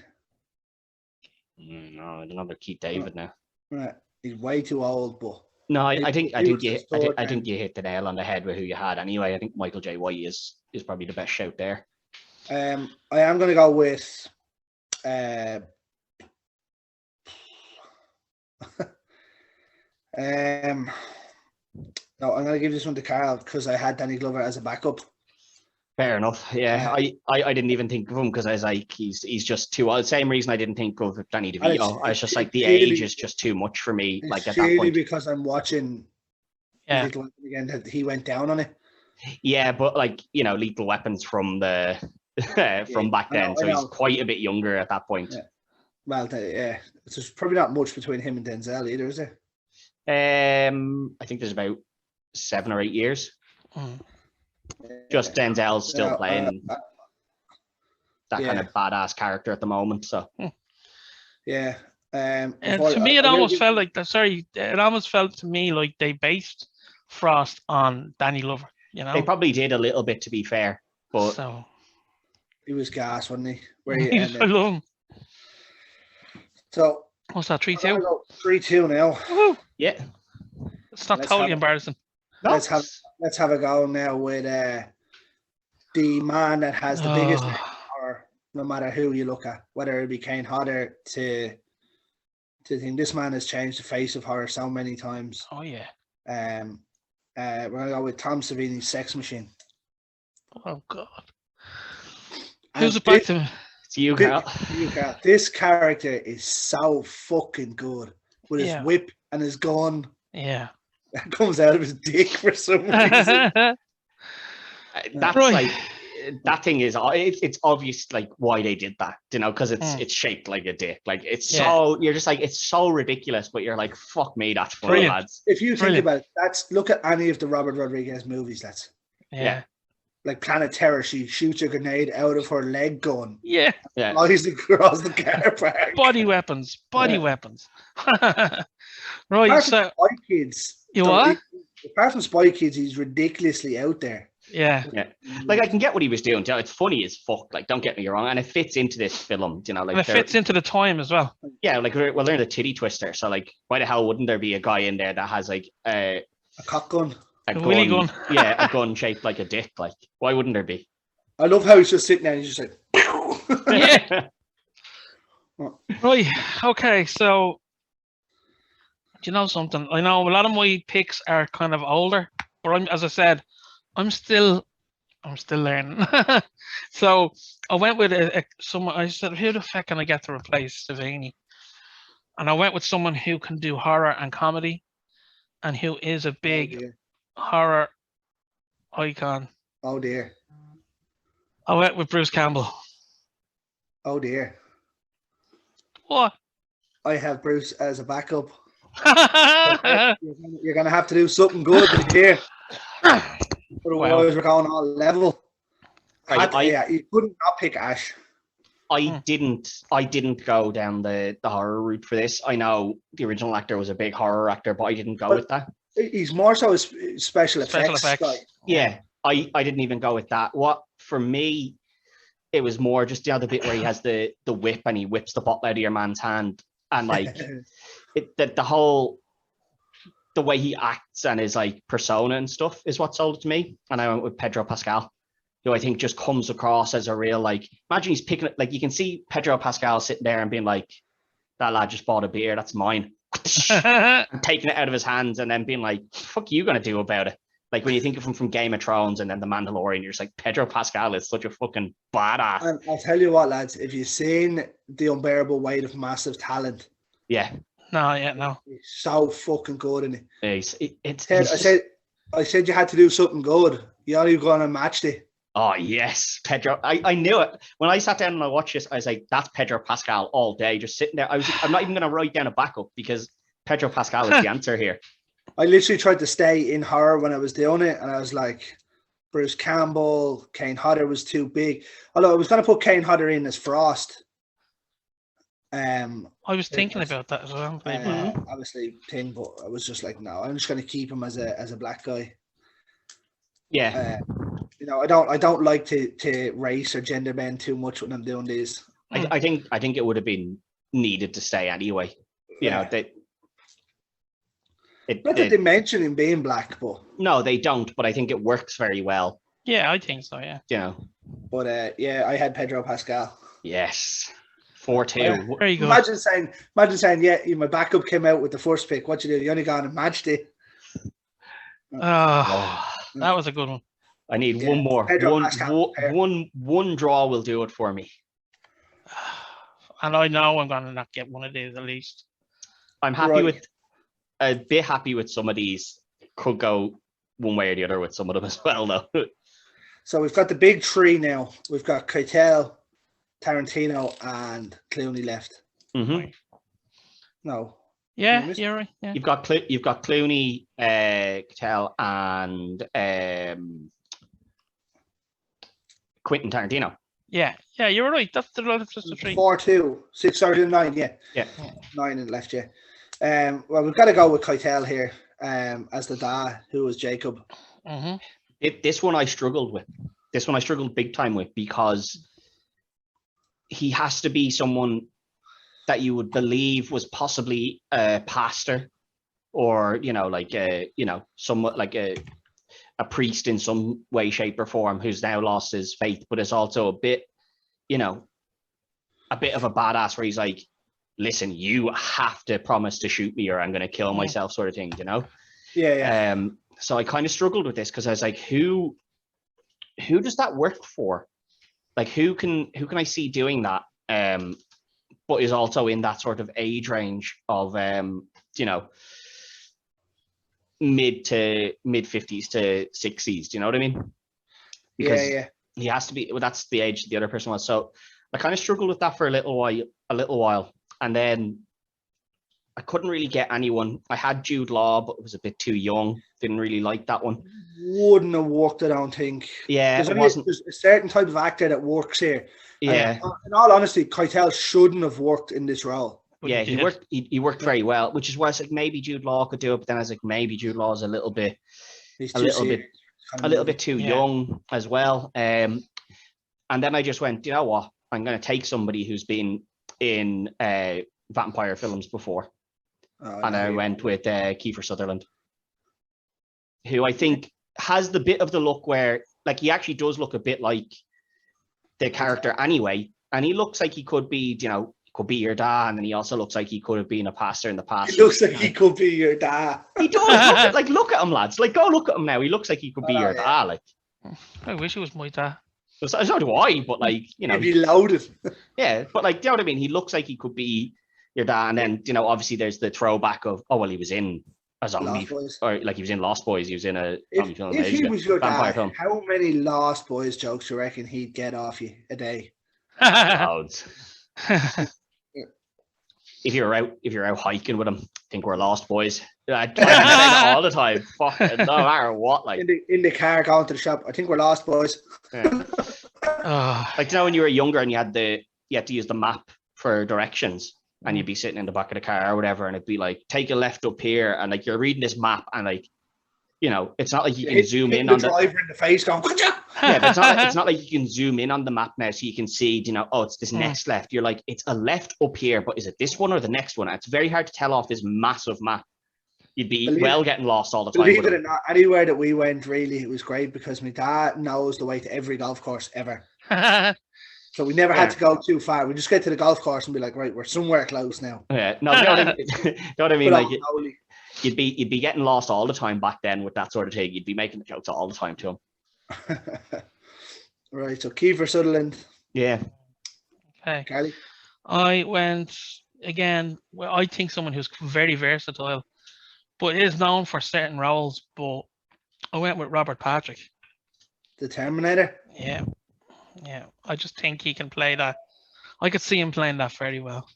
No, I don't know about Keith David now. Right. He's way too old, but No, I he think was you the sword I think man. you hit the nail on the head with who you had anyway. I think Michael J. White is probably the best shout there. I am going to go with no, I'm going to give this one to Carl because I had Danny Glover as a backup. Fair enough. Yeah, I didn't even think of him because I was like, he's just too old. Same reason I didn't think of Danny DeVito. I was just like, the age is just too much for me. Like at that point, because I'm watching Lethal Weapon again, that he went down on it. Yeah, but like, you know, Lethal Weapons from the from back then, so he's quite a bit younger at that point. Yeah. Well, yeah, there's probably not much between him and Denzel either, is there? I think there's about 7 or 8 years. Just Denzel's still playing that kind of badass character at the moment. So yeah. And to me, it almost felt like it almost felt to me like they based Frost on Danny Glover. You know, they probably did a little bit, to be fair, but so he was gas, wasn't he? I love him. So what's that? 3-2. 3-2 now. Woo-hoo. Yeah, it's not totally embarrassing. No. Let's have a go now with the man that has the biggest name, or no matter who you look at, whether it be Kane Hodder to think this man has changed the face of horror so many times. Oh yeah. We're gonna go with Tom Savini's Sex Machine. Oh God. Who's it back to? It's you, Carl. This character is so fucking good with his whip and his gun. Yeah. That comes out of his dick for some reason. That's like that thing is it's obvious like why they did that, you know, because it's shaped like a dick. Like it's so you're just like it's so ridiculous, but you're like, fuck me, that's funny, lads. If you think about it, look at any of the Robert Rodriguez movies, lads. Yeah. Like Planet Terror, she shoots a grenade out of her leg gun. Yeah. Flies across the car park. Body weapons. Right. Apart So from Spy Kids. You what? Apart from Spy Kids, he's ridiculously out there. Yeah. Like I can get what he was doing. It's funny as fuck. Like don't get me wrong, and it fits into this film. You know, like and it fits into the time as well. Yeah, like we're in a titty twister. So like, why the hell wouldn't there be a guy in there that has like a cock gun, a willy gun? Yeah, a gun shaped like a dick. Like, why wouldn't there be? I love how he's just sitting there and he's just like, yeah. Right. Okay. So. Do you know something? I know a lot of my picks are kind of older, but as I said, I'm still learning. So I went with someone. I said, who the fuck can I get to replace Savini? And I went with someone who can do horror and comedy, and who is a big horror icon. Oh dear. I went with Bruce Campbell. Oh dear. What? I have Bruce as a backup. You're gonna have to do something good here. Otherwise, we're going all level. You couldn't not pick Ash. I didn't go down the horror route for this. I know the original actor was a big horror actor, but I didn't go with that. He's more so a special effects. Yeah, I didn't even go with that. What for me, it was more just the other bit where he has the whip and he whips the bottle out of your man's hand, and like the way he acts and his like persona and stuff is what sold it to me. And I went with Pedro Pascal, who I think just comes across as a real, like, imagine he's picking it, like you can see Pedro Pascal sitting there and being like, that lad just bought a beer, that's mine. And taking it out of his hands and then being like, fuck you gonna do about it? Like when you think of him from Game of Thrones and then The Mandalorian, you're just like, Pedro Pascal is such a fucking badass. And I'll tell you what, lads, if you've seen The Unbearable Weight of Massive Talent. Yeah. No. He's so fucking good in it. I said you had to do something good. You only gonna match it. Oh yes, Pedro. I knew it. When I sat down and I watched this, I was like, that's Pedro Pascal all day, just sitting there. I'm not even gonna write down a backup because Pedro Pascal is the answer here. I literally tried to stay in horror when I was doing it, and I was like, Bruce Campbell, Kane Hodder was too big. Although I was gonna put Kane Hodder in as Frost. I was thinking about that as well. Obviously thing, but I was just like, no, I'm just going to keep him as a black guy. Yeah. You know, I don't like to race or gender bend too much when I'm doing these. I think it would have been needed to stay anyway. You know, not that they mention him being black, but no, they don't. But I think it works very well. Yeah, I think so. Yeah. You know. But yeah, I had Pedro Pascal. Yes. 4-2. Very good. Imagine saying, yeah, my backup came out with the first pick. What you do? You only gone and matched it. That was a good one. I need one more. One draw will do it for me. And I know I'm gonna not get one of these at least. I'm happy a bit happy with some of these. Could go one way or the other with some of them as well, though. So we've got the big three now. We've got Keitel, Tarantino, and Clooney left. Mm-hmm. No. Yeah, you're right. Yeah. You've got Clooney, Keitel, and Quentin Tarantino. Yeah, you're right. That's the 3. 4-2, 6 started 9. Yeah. 9 and left. Yeah. Well, we've got to go with Keitel here as the dad, who was Jacob. Mm-hmm. This one I struggled with. This one I struggled big time with because he has to be someone that you would believe was possibly a pastor, or somewhat like a priest in some way, shape, or form, who's now lost his faith, but is also a bit of a badass where he's like, listen, you have to promise to shoot me or I'm going to kill myself, sort of thing, you know? Yeah. So I kind of struggled with this because I was like, who does that work for? Like, who can I see doing that? But is also in that sort of age range of, mid 50s to 60s. Do you know what I mean? Because he has to be. Well, that's the age that the other person was. So I kind of struggled with that for a little while, and then I couldn't really get anyone. I had Jude Law, but it was a bit too young. Didn't really like that one. Wouldn't have worked, I don't think. Yeah, there's a certain type of actor that works here. Yeah. And in all honesty, Keitel shouldn't have worked in this role. Yeah, he worked very well, which is why I was like, maybe Jude Law could do it, but then I was like, maybe Jude Law is a little bit too young as well. And then I just went, you know what? I'm going to take somebody who's been in vampire films before. And I went with Kiefer Sutherland, who I think has the bit of the look where, like, he actually does look a bit like the character anyway. And he looks like he could be, could be your dad, and then he also looks like he could have been a pastor in the past. He looks like he could be your dad. He does. Look at him, lads. Like, go look at him now. He looks like he could be your dad. Like, I wish he was my dad. So do I, but like, he'd be loaded. Yeah, but like, do you know what I mean? He looks like he could be your dad, and then obviously there's the throwback of, oh well, he was in a zombie, or like he was in Lost Boys. He was in a zombie film. If he was your dad, film. How many Lost Boys jokes do you reckon he'd get off you a day? Loads. If you're out hiking with him, I think we're Lost Boys. I say that all the time. Fuck it, no matter what. Like in the car going to the shop, I think we're Lost Boys. Yeah. Like, when you were younger and you had to use the map for directions, and you'd be sitting in the back of the car or whatever, and it'd be like, take a left up here, and like you're reading this map, and like, it's not like you can zoom in on the driver in the face going, gotcha! Yeah, but it's not like you can zoom in on the map now so you can see, oh, it's this next left. You're like, it's a left up here, but is it this one or the next one? And it's very hard to tell off this massive map. You'd be getting lost all the time. Believe it or not, anywhere that we went, really, it was great because my dad knows the way to every golf course ever. So we never had to go too far. We just get to the golf course and be like, right, we're somewhere close now. Yeah, no, you know what I mean? Like, you'd be getting lost all the time back then with that sort of thing. You'd be making the jokes all the time to him. Right, so Kiefer Sutherland. Yeah. Okay. Carly? I went again. Well, I think someone who's very versatile, but is known for certain roles. But I went with Robert Patrick. The Terminator. Yeah. I just think he can play that. I could see him playing that very well.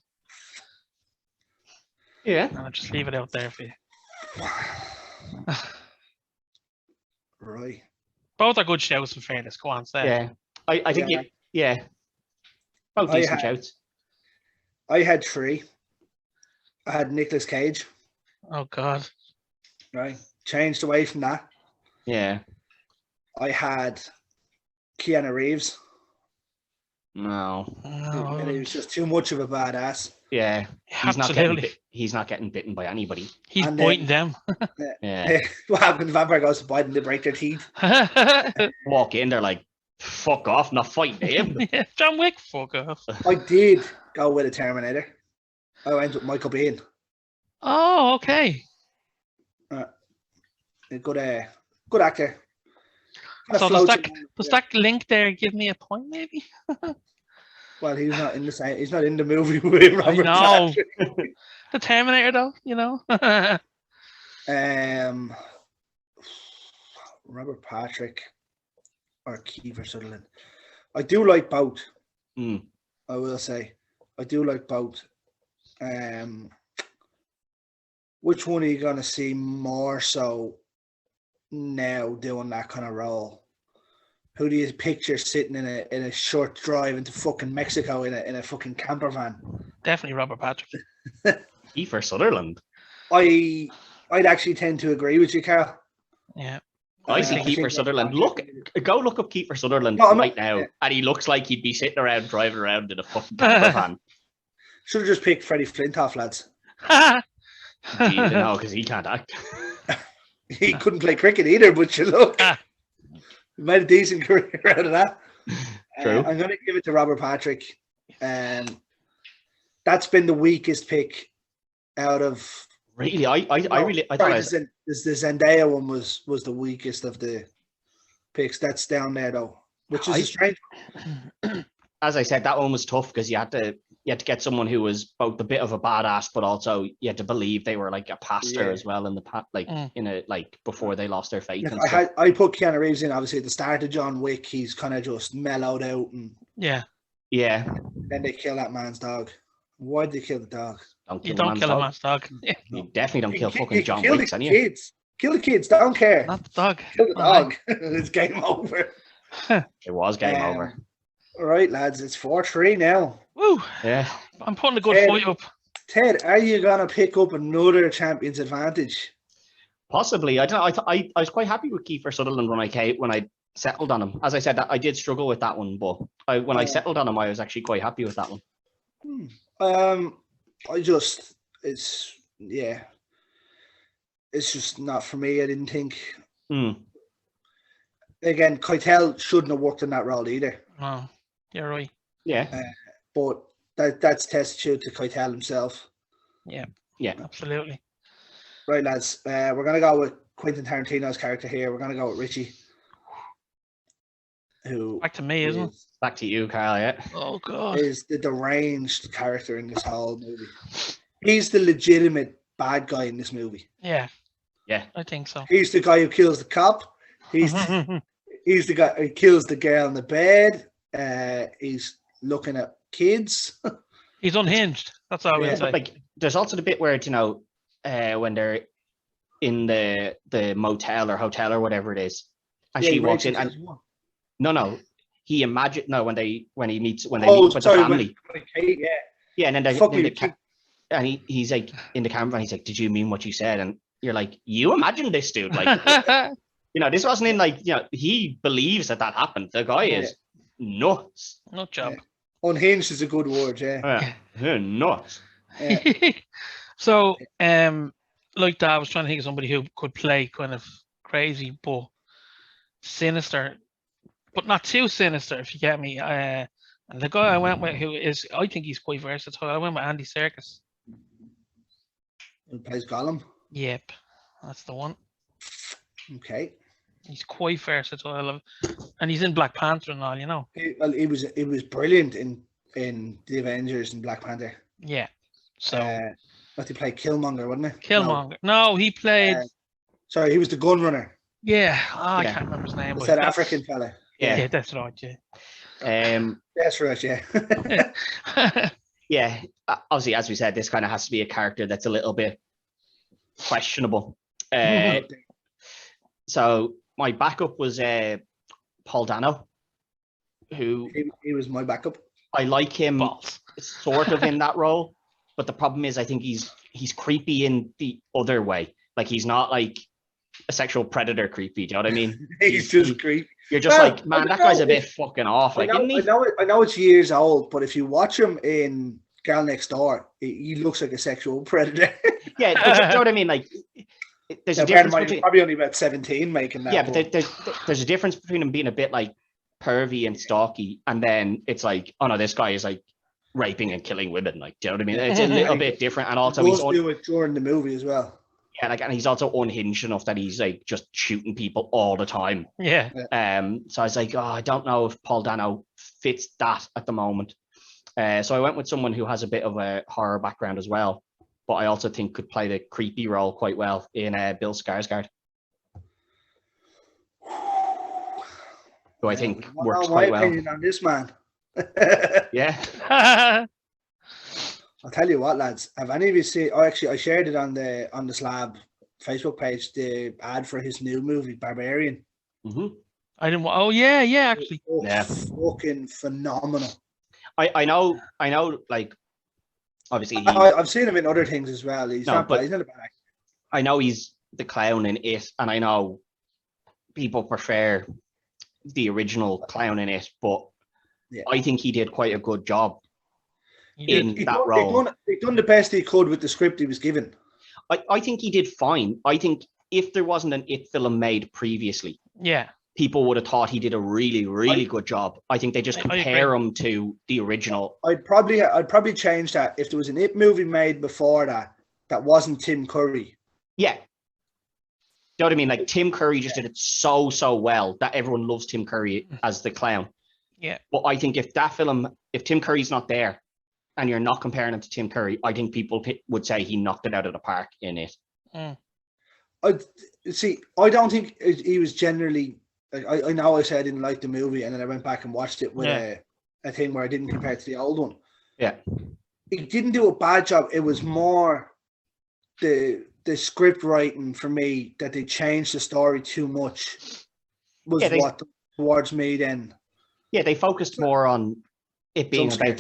Yeah. And I'll just leave it out there for you. Right. Both are good shouts, in fairness. Go on, say. Yeah. I think both decent shouts. I had 3. I had Nicolas Cage. Oh God. Right. Changed away from that. Yeah. I had Keanu Reeves. No. And he was just too much of a badass. Yeah. Absolutely. He's not getting bitten by anybody. He's And biting them. Yeah. What happened when the vampire goes to bite and they break their teeth? Walk in, they're like, fuck off, not fighting him. Yeah, John Wick, fuck off. I did go with a Terminator. I went with Michael Biehn. Oh, okay. A good actor. Kinda So floats does along, that link there give me a point, maybe? Well, he's not in the same. He's not in the movie with Robert know. Patrick. The Terminator, though, you know. Robert Patrick or Kiefer Sutherland. I do like both. Mm. I will say, I do like both. Which one are you gonna see more so now doing that kind of role? Who do you picture sitting in a short drive into fucking Mexico in a fucking camper van? Definitely Robert Patrick. Kiefer Sutherland. I'd actually tend to agree with you, Carl. Yeah. I see Kiefer Sutherland. Go look up Kiefer Sutherland right now, and he looks like he'd be sitting around, driving around in a fucking camper van. Should have just picked Freddie Flintoff, lads. No, because he can't act. He couldn't play cricket either, but you look, he made a decent career out of that. True. I'm going to give it to Robert Patrick. That's been the weakest pick out of. Really, I thought the Zendaya one was the weakest of the picks. That's down there though, which is a strange. As I said, that one was tough because you had to get someone who was both a bit of a badass, but also you had to believe they were like a pastor as well in the before they lost their faith. I put Keanu Reeves in obviously at the start of John Wick. He's kind of just mellowed out and yeah. Then they kill that man's dog. Why did they kill the dog? You don't kill a man's dog. You definitely don't kill fucking John Wick. Kill the kids. Don't care. Not the dog. Kill the dog. It's game over. It was game over. All right, lads. It's 4-3 now. Woo! Yeah. I'm putting a good fight up. Ted, are you gonna pick up another Champion's Advantage? Possibly. I don't know. I was quite happy with Kiefer Sutherland when I settled on him. As I said, I did struggle with that one, but when I settled on him, I was actually quite happy with that one. It's just not for me. I didn't think. Mm. Again, Keitel shouldn't have worked in that role either. No, you're right. Yeah, but that's testament to Keitel himself. Yeah, absolutely. Right, lads. We're gonna go with Quentin Tarantino's character here. We're gonna go with Richie. Who back to me, isn't it? Back to you, Carl. Yeah. Oh God. Is the deranged character in this whole movie? He's the legitimate bad guy in this movie. Yeah. Yeah. I think so. He's the guy who kills the cop. He's the guy who kills the girl in the bed. He's looking at kids. He's unhinged. That's all I would say. Like, there's also the bit where when they're in the motel or hotel or whatever it is, and she walks in and he when he meets the family. And then he's like in the camera and he's like, "Did you mean what you said?" And you're like, "You imagine this dude, like." This wasn't in he believes that happened. The guy is nuts. Nut job. Unhinged is a good word, nuts. So, like that, I was trying to think of somebody who could play kind of crazy but sinister, but not too sinister, if you get me. And the guy I went with, I think he's quite versatile. I went with Andy Serkis. Who plays Gollum? Yep, that's the one. Okay. He's quite versatile, and he's in Black Panther and all, you know. He was brilliant in the Avengers and Black Panther. Yeah. So. He played Killmonger, wasn't it? Killmonger. No, he played. Sorry, he was the gun runner. Yeah. I can't remember his name. It's that African fella. Yeah, that's right. Yeah. That's right. Yeah. Yeah. Obviously, as we said, this kind of has to be a character that's a little bit questionable. So my backup was Paul Dano, who he was my backup. I like him balls. sort of in that role, but the problem is I think he's creepy in the other way. Like he's not like a sexual predator creepy. Do you know what I mean? He's just creepy. You're just Well, like, man, I that don't guy's know a bit if- fucking off. Like, isn't he? I know it's years old, but if you watch him in Girl Next Door, he looks like a sexual predator. Yeah, but you know what I mean? Like, there's Now, a bear in difference mind, between. he's probably only about 17 making that. Yeah, but there's a difference between him being a bit like pervy and stalky, and then it's like, oh no, this guy is like raping and killing women. Like, do you know what I mean? It's a little bit different, and also he he's does do it during the movie as well. yeah, like, and he's also unhinged enough that he's like just shooting people all the time. Yeah. So I was like, oh, I don't know if Paul Dano fits that at the moment. So I went with someone who has a bit of a horror background as well, but I also think could play the creepy role quite well in Bill Skarsgård, who I think works quite well. Opinion on this man. Yeah. I'll tell you what, lads. Have any of you seen? Oh, actually, I shared it on the Slab Facebook page. The ad for his new movie, Barbarian. Mm-hmm. I didn't. Oh yeah, actually. Oh, Yeah. Fucking phenomenal. I know. Like, obviously, I've seen him in other things as well. He's not a bad actor. I know he's the clown in it, and I know people prefer the original clown in it, but I think he did quite a good job in that role. He'd done the best he could with the script he was given. I think he did fine. I think if there wasn't an It film made previously, people would have thought he did a really, really good job. I think they just compare him to the original. I'd probably change that if there was an It movie made before that wasn't Tim Curry. Yeah. You know what I mean? Like, Tim Curry just did it so well that everyone loves Tim Curry as the clown. Yeah. But I think if Tim Curry's not there and you're not comparing him to Tim Curry, I think people would say he knocked it out of the park in it. I don't think he was generally. I know I said I didn't like the movie, and then I went back and watched it with a thing where I didn't compare it to the old one. Yeah. He didn't do a bad job. It was more the script writing for me that they changed the story too much was what towards me then. Yeah, they focused more on it being about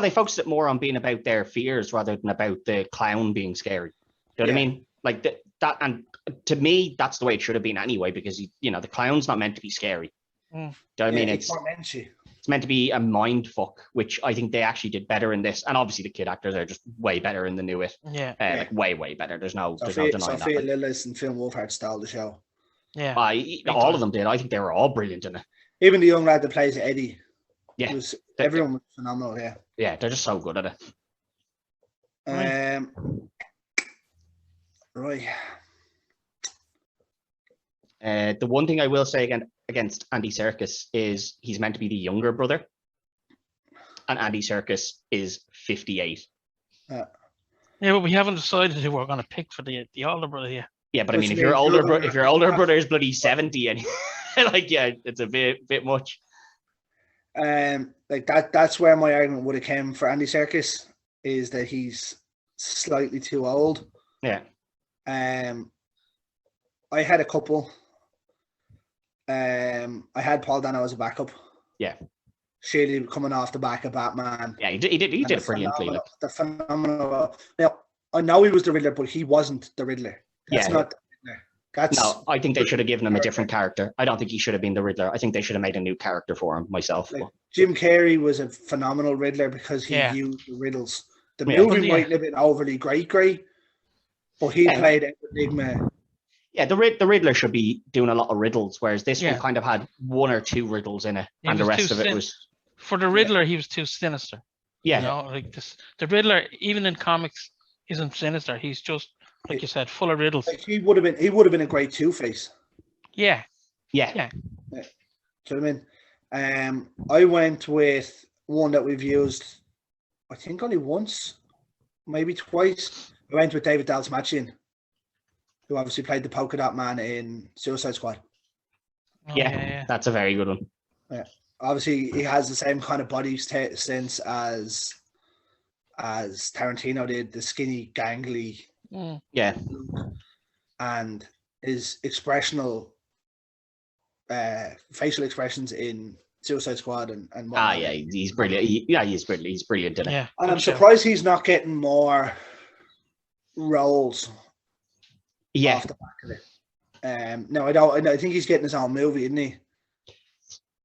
they focused it more on being about their fears rather than about the clown being scary. Do you know what I mean? Like that, and to me, that's the way it should have been anyway, because the clown's not meant to be scary. Do you know what I mean? It's meant to be a mind fuck, which I think they actually did better in this. And obviously the kid actors are just way better in the new It. Like way better. There's no denying that. Sophia Lillis and Phil Wolfhard stole the show. Yeah. All of them did. I think they were all brilliant in it. Even the young lad that plays Eddie. Yeah. Everyone was phenomenal, yeah. Yeah, they're just so good at it. Right. The one thing I will say against Andy Serkis is he's meant to be the younger brother, and Andy Serkis is 58. Yeah, but we haven't decided who we're going to pick for the older brother here. Yeah, but I mean, if your older brother is bloody 70, and it's a bit much. Like that's where my argument would have came for Andy Serkis, is that he's slightly too old. Yeah. I had a couple. I had Paul Dano as a backup. Yeah. Shady coming off the back of Batman. Yeah, he did brilliantly. The phenomenal. Now, I know he was the Riddler, but he wasn't the Riddler. That's not the Riddler. No, I think they should have given him a different character. I don't think he should have been the Riddler. I think they should have made a new character for him myself. Like, Jim Carrey was a phenomenal Riddler because he used the riddles. The movie might have been overly great, but he played Enigma. Yeah, the Riddler should be doing a lot of riddles, whereas this one kind of had one or two riddles in it, and the rest of it was... For the Riddler, he was too sinister. Yeah. Like this, the Riddler, even in comics, isn't sinister. He's just, like you said, full of riddles. Like he would have been a great Two-Face. Yeah. Do you know what I mean? I went with one that we've used, I think only once, maybe twice. I went with David Dalsmatian, who obviously played the polka dot man in Suicide Squad. Yeah, that's a very good one. Yeah, obviously he has the same kind of body sense as Tarantino did, the skinny, gangly. Yeah, and his facial expressions in Suicide Squad and Ah, whatnot. yeah, he's brilliant. He's brilliant. He's brilliant in it. Yeah, And I'm good show. surprised he's not getting more roles Yeah, off the back of it. No, I don't. I think he's getting his own movie, isn't he?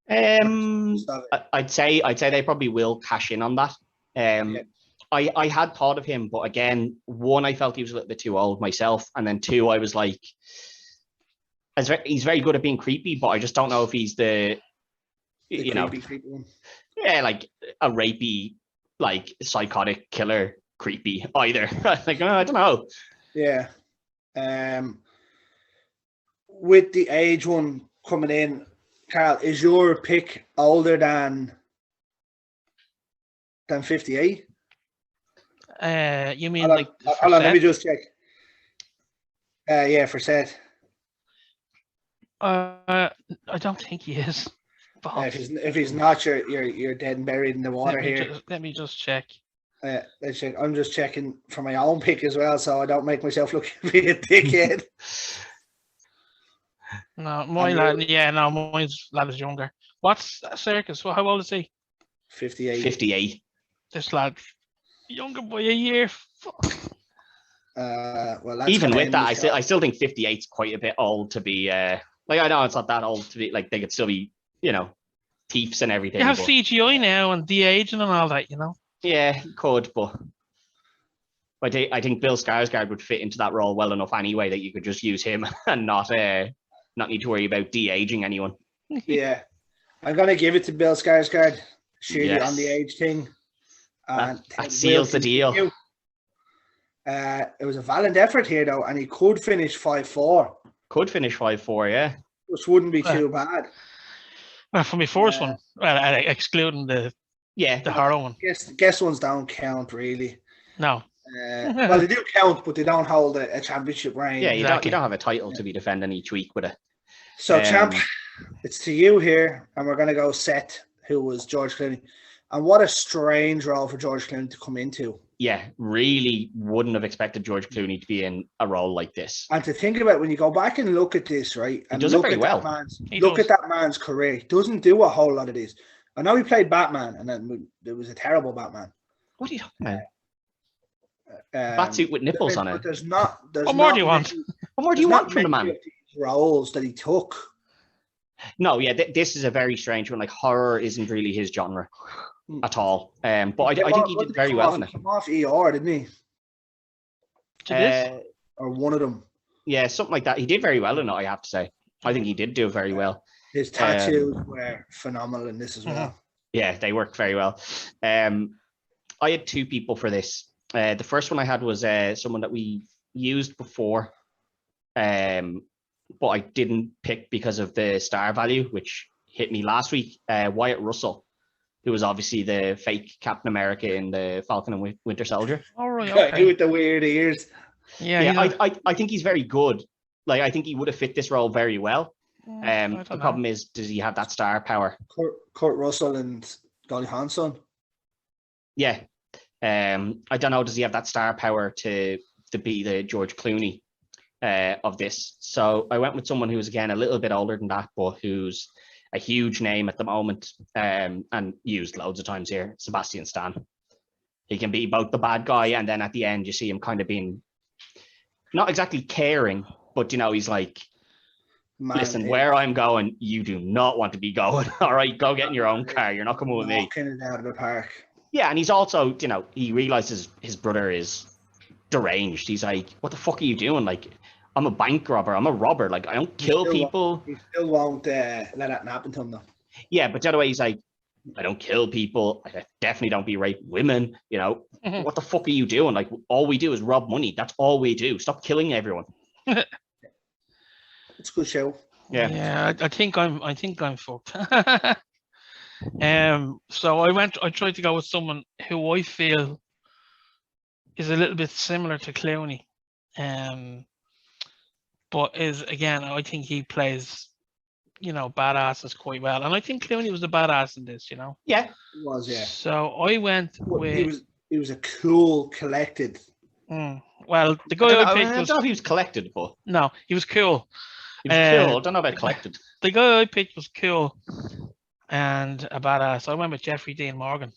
I'd say they probably will cash in on that. Yeah. I had thought of him, but again, one, I felt he was a little bit too old myself, and then two, I was like, he's very good at being creepy, but I just don't know if he's the creepy one. Yeah, like a rapey, like psychotic killer creepy either. Like, I don't know. Yeah. With the age one coming in, Carl, is your pick older than 58? You mean Hold on, like? hold on, let me just check. Yeah, for Seth. I don't think he is. If he's not, you're dead and buried in the water here. Let me just check. Let's check. I'm just checking for my own pick as well, so I don't make myself look like a dickhead. No, my lad. Yeah, no, mine's lad is younger. What's Circus? How old is he? 58. 58. This lad, younger by a year. Fuck. Well, that's even with that, I still think 58's quite a bit old to be. Like, I know it's not that old to be. Like, they could still be, thieves and everything. You have but, CGI now and de-aging and all that, Yeah, he could, but I think Bill Skarsgård would fit into that role well enough anyway that you could just use him and not need to worry about de-aging anyone. Yeah, I'm gonna give it to Bill Skarsgård. Surely Yes. on the age thing. That seals the deal. It was a valiant effort here, though, and he could finish 5-4. Could finish 5-4, yeah. Which wouldn't be too bad. Well, for my first one, excluding the horror one. Guess ones don't count really. No. Well, they do count, but they don't hold a championship reign. Yeah, you Exactly. don't have a title to be defending each week with it. So, champ, it's to you here, and we're going to go Seth, who was George Clooney. And what a strange role for George Clooney to come into. Yeah, really wouldn't have expected George Clooney to be in a role like this. And to think about when you go back and look at this, right? And he does it look very at well. Look at that man's career. He doesn't do a whole lot of this. I know he played Batman, and then there was a terrible Batman. What are you talking about? Batsuit with nipples on it. There's what more do you want? What more do you want from the man? Roles that he took. No, yeah, this is a very strange one. Like, horror isn't really his genre at all. But I think he did very well in it. He came off ER, didn't he? Or one of them. Yeah, something like that. He did very well in it, I have to say. I think he did do very well. His tattoos were phenomenal in this as well. Yeah, they worked very well. I had two people for this. The first one I had was someone that we used before, but I didn't pick because of the star value, which hit me last week. Wyatt Russell, who was obviously the fake Captain America in the Falcon and Winter Soldier. All right, okay. With the weird ears. Yeah, I think he's very good. Like, I think he would have fit this role very well. The problem is, does he have that star power? Kurt Russell and Goldie Hawn's son. Yeah. I don't know, does he have that star power to be the George Clooney of this? So I went with someone who's, again, a little bit older than that, but who's a huge name at the moment, and used loads of times here, Sebastian Stan. He can be both the bad guy, and then at the end you see him kind of being not exactly caring, but he's like, listen, where I'm going, you do not want to be going. All right, go get in your own car. You're not coming with me. Knocking it out of the park. Yeah, and he's also, he realizes his brother is deranged. He's like, what the fuck are you doing? Like, I'm a bank robber. I'm a robber. Like, I don't kill people. He still won't let that happen to him, though. Yeah, but the other way, he's like, I don't kill people. I definitely don't be rape women. What the fuck are you doing? Like, all we do is rob money. That's all we do. Stop killing everyone. It's a good show. Yeah, I think I'm fucked. So I tried to go with someone who I feel is a little bit similar to Clooney, but is, again, I think he plays, badasses quite well, and I think Clooney was a badass in this, Yeah, he was, yeah. So I went with he was a cool, collected. Well, the guy I picked I don't know if he was collected, but no, he was cool. he was cool. I don't know about collected. The guy I picked was cool. and a badass. I went with Jeffrey Dean Morgan.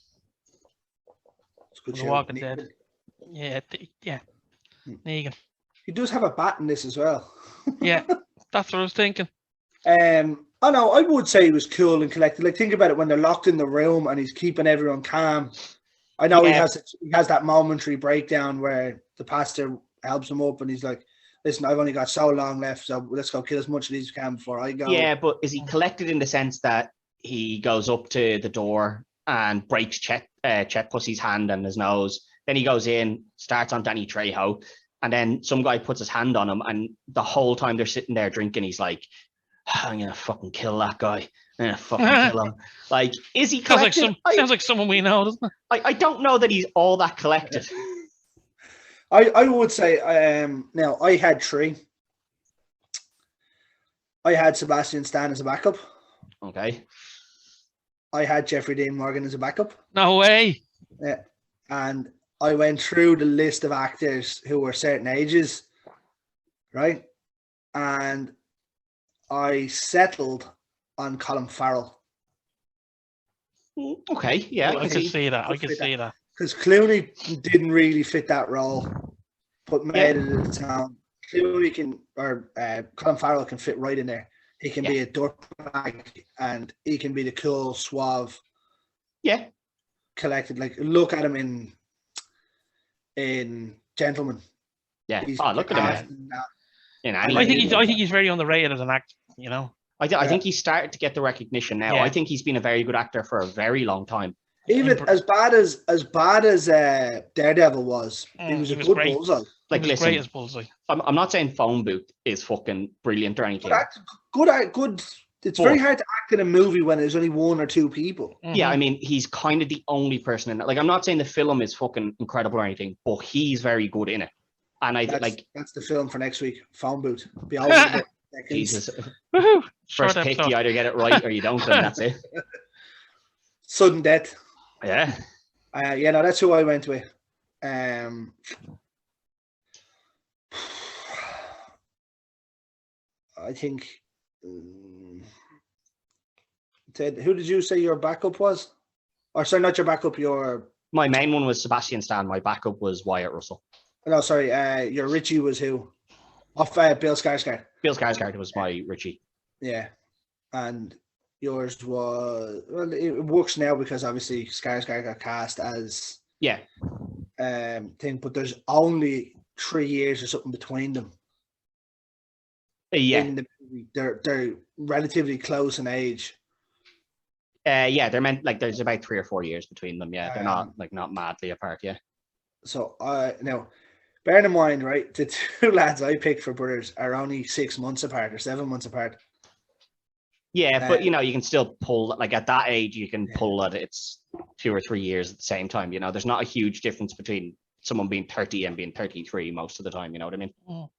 It's a good The show. Walking Dead. Yeah, yeah. Negan. He does have a bat in this as well. Yeah, that's what I was thinking. I know. I would say he was cool and collected. Like, think about it when they're locked in the room and he's keeping everyone calm. I know he has that momentary breakdown where the pastor helps him up and he's like, "Listen, I've only got so long left, so let's go kill as much of these as we can before I go." Yeah, but is he collected in the sense that he goes up to the door and breaks Chet Pussy's hand and his nose? Then he goes in, starts on Danny Trejo, and then some guy puts his hand on him, and the whole time they're sitting there drinking, he's like, "I'm gonna fucking kill that guy. I'm gonna fucking kill him." Like, is he collected? Sounds like someone we know, doesn't it? I don't know that he's all that collected. I would say now I had 3. I had Sebastian Stan as a backup. Okay. I had Jeffrey Dean Morgan as a backup. No way. Yeah. And I went through the list of actors who were certain ages, right? And I settled on Colin Farrell. Okay, yeah. I can see that. I can see that. Because Clooney didn't really fit that role, but made it its own. Clooney can, or Colin Farrell can fit right in there. He can be a dirtbag and he can be the cool, suave, collected. Like, look at him in Gentleman. Yeah. Look at him. I think he's very underrated as an actor. You know. I think he's started to get the recognition now. I think he's been a very good actor for a very long time. Even as bad as Daredevil was, he was a good bullseye. Like, listen, great as bullseye. I'm not saying Phone Booth is fucking brilliant or anything. Good. It's very hard to act in a movie when there's only 1 or 2 people. Mm-hmm. Yeah, I mean, he's kind of the only person in it. Like, I'm not saying the film is fucking incredible or anything, but he's very good in it. And that's the film for next week. Phone Booth. Be over in about seconds. Jesus. Woohoo! First pick, you either get it right or you don't, and that's it. Sudden death. Yeah. No, that's who I went with. I think. Ted, who did you say your backup was? Or sorry, not your backup. My main one was Sebastian Stan. My backup was Wyatt Russell. No, sorry. Your Richie was who? Off Bill Skarsgård. Bill Skarsgård was my Richie. Yeah, and yours was, well, it works now because obviously Skarsgård got cast as thing, but there's only 3 years or something between them. In the movie. They're relatively close in age. They're meant, like, there's about 3 or 4 years between them. Yeah, they're not madly apart. Yeah. So now, bearing in mind, right, the 2 lads I picked for brothers are only 6 months apart or 7 months apart. Yeah, but you know, you can still pull, like, at that age, you can pull it. It's 2 or 3 years at the same time. You know, there's not a huge difference between someone being 30 and being 33 most of the time. You know what I mean?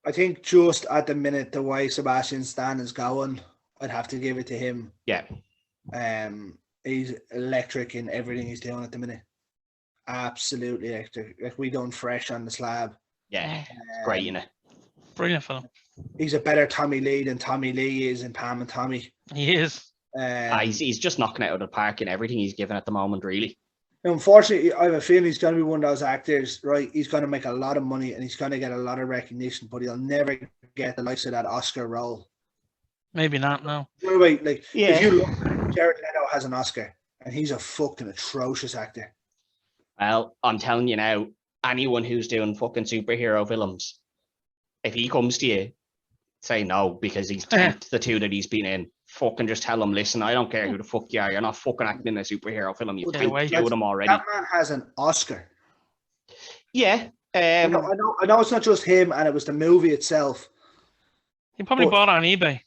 I think just at the minute, the way Sebastian Stan is going, I'd have to give it to him. Yeah. He's electric in everything he's doing at the minute. Absolutely electric. Like, we done Fresh on the Slab. Yeah, great, you know. Brilliant film. He's a better Tommy Lee than Tommy Lee is in Pam and Tommy. He is. He's just knocking it out of the park in everything he's given at the moment, really. Unfortunately, I have a feeling he's going to be one of those actors, right? He's going to make a lot of money and he's going to get a lot of recognition, but he'll never get the likes of that Oscar role. Maybe not, no. Wait, like, if you look, Jared Leto has an Oscar and he's a fucking atrocious actor. Well, I'm telling you now, anyone who's doing fucking superhero films, if he comes to you, say no, because he's tanked the 2 that he's been in. Fucking just tell him, listen, I don't care who the fuck you are. You're not fucking acting in a superhero film. You've tanked 2 of them already. That man has an Oscar. Yeah. I know it's not just him and it was the movie itself. He probably bought it on eBay.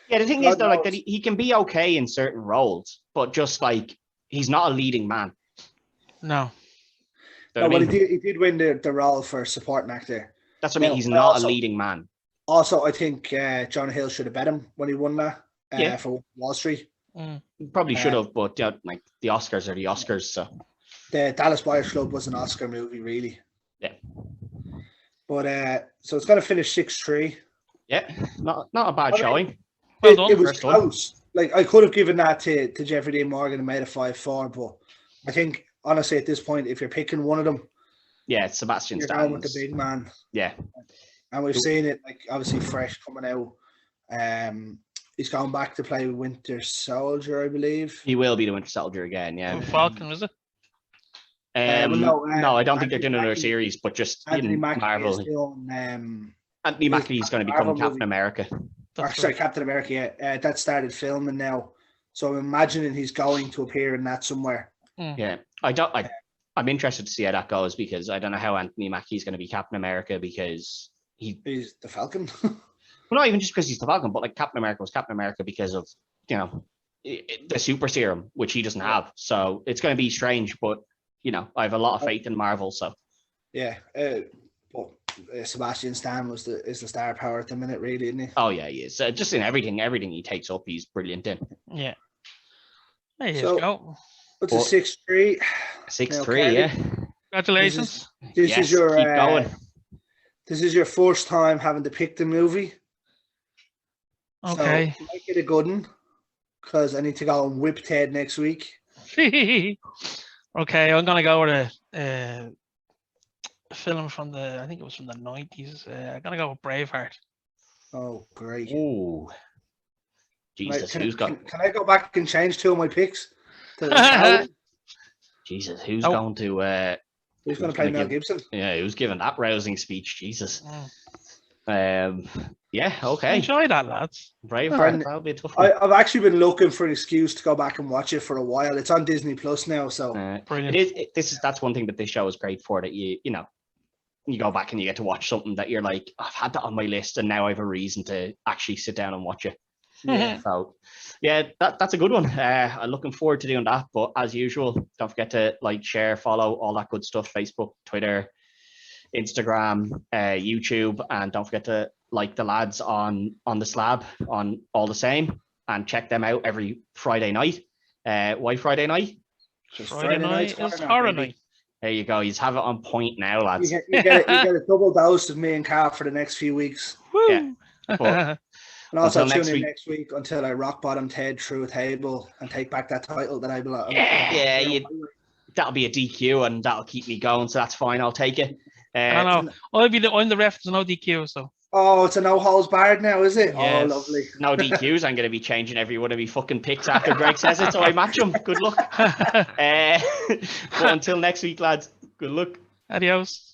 Yeah, the thing is, though, like, that he can be okay in certain roles, but just, like, he's not a leading man. No. But he did win the role for supporting actor. That's what I mean. He's not a leading man. Also, I think Jonah Hill should have bet him when he won that for Wall Street. Probably should have, but like, the Oscars are the Oscars. So the Dallas Buyers Club was an Oscar movie, really. Yeah. But so it's going to finish 6-3. Yeah, not a bad showing. It was close. like I could have given that to Jeffrey Dean Morgan and made it 5-4, but I think honestly at this point, if you're picking one of them, yeah, it's Sebastian you're Stan. going with the big man. Yeah, and we've seen it like obviously fresh coming out. He's going back to play Winter Soldier, I believe. he will be the Winter Soldier again. Yeah, Falcon, is it? No, I don't think they're Anthony doing another Mackie- series, but just Anthony in Mackie Marvel. is doing, Anthony Mackie's going to become Marvel Captain movie. America. sorry, Captain America. Yeah, that started filming now, so I'm imagining he's going to appear in that somewhere. Yeah, I'm interested to see how that goes because I don't know how Anthony Mackie's going to be Captain America because He's the Falcon. well, not even just because he's the Falcon, but like Captain America was Captain America because of the super serum, which he doesn't have. So it's going to be strange, but I have a lot of faith in Marvel. So yeah, but Sebastian Stan is the star power at the minute, really, isn't he? oh yeah, he is. Just in everything he takes up, he's brilliant in. Yeah. There you So- go. What's a 6-3? 6-3, yeah. Congratulations. This Yes, is your keep going. This is your first time having to pick the movie. Okay. So make it a good one, because I need to go and whip Ted next week. Okay, I'm gonna go with a film from I think it was from the 90s. I'm gonna go with Braveheart. Oh, great. Ooh. Jesus, Can who's got? can I go back and change 2 of my picks? To Jesus, who's Oh. going to? Who's going to play Mel Gibson? Yeah, who's giving that rousing speech? Jesus. Mm. Yeah. Okay. Enjoy that, lads. Braveheart. That'll be a tough one. I've actually been looking for an excuse to go back and watch it for a while. It's on Disney Plus now, so Brilliant. That's one thing that this show is great for. That you go back and you get to watch something that you're like, I've had that on my list, and now I have a reason to actually sit down and watch it. yeah. So, yeah, that's a good one. I'm looking forward to doing that. But as usual, don't forget to like, share, follow, all that good stuff. Facebook, Twitter, Instagram, YouTube, and don't forget to like the lads on The Slab on All the Same, and check them out every Friday night. Why Friday night? Just Friday night is horror night. There you go. You have it on point now, lads. You get a double dose of me and Carl for the next few weeks. Yeah. But And also Until tune next in week. next week until I rock bottom Ted through a table and take back that title that I belong. Yeah, that'll be a DQ, and that'll keep me going. So that's fine. I'll take it. I know. I'm the ref. There's no DQ, so. Oh, it's a no holds barred now, is it? Yes. Oh, lovely. No DQs. I'm going to be changing every one of my fucking picks after Greg says it, so I match him. Good luck. But until next week, lads. Good luck. Adios.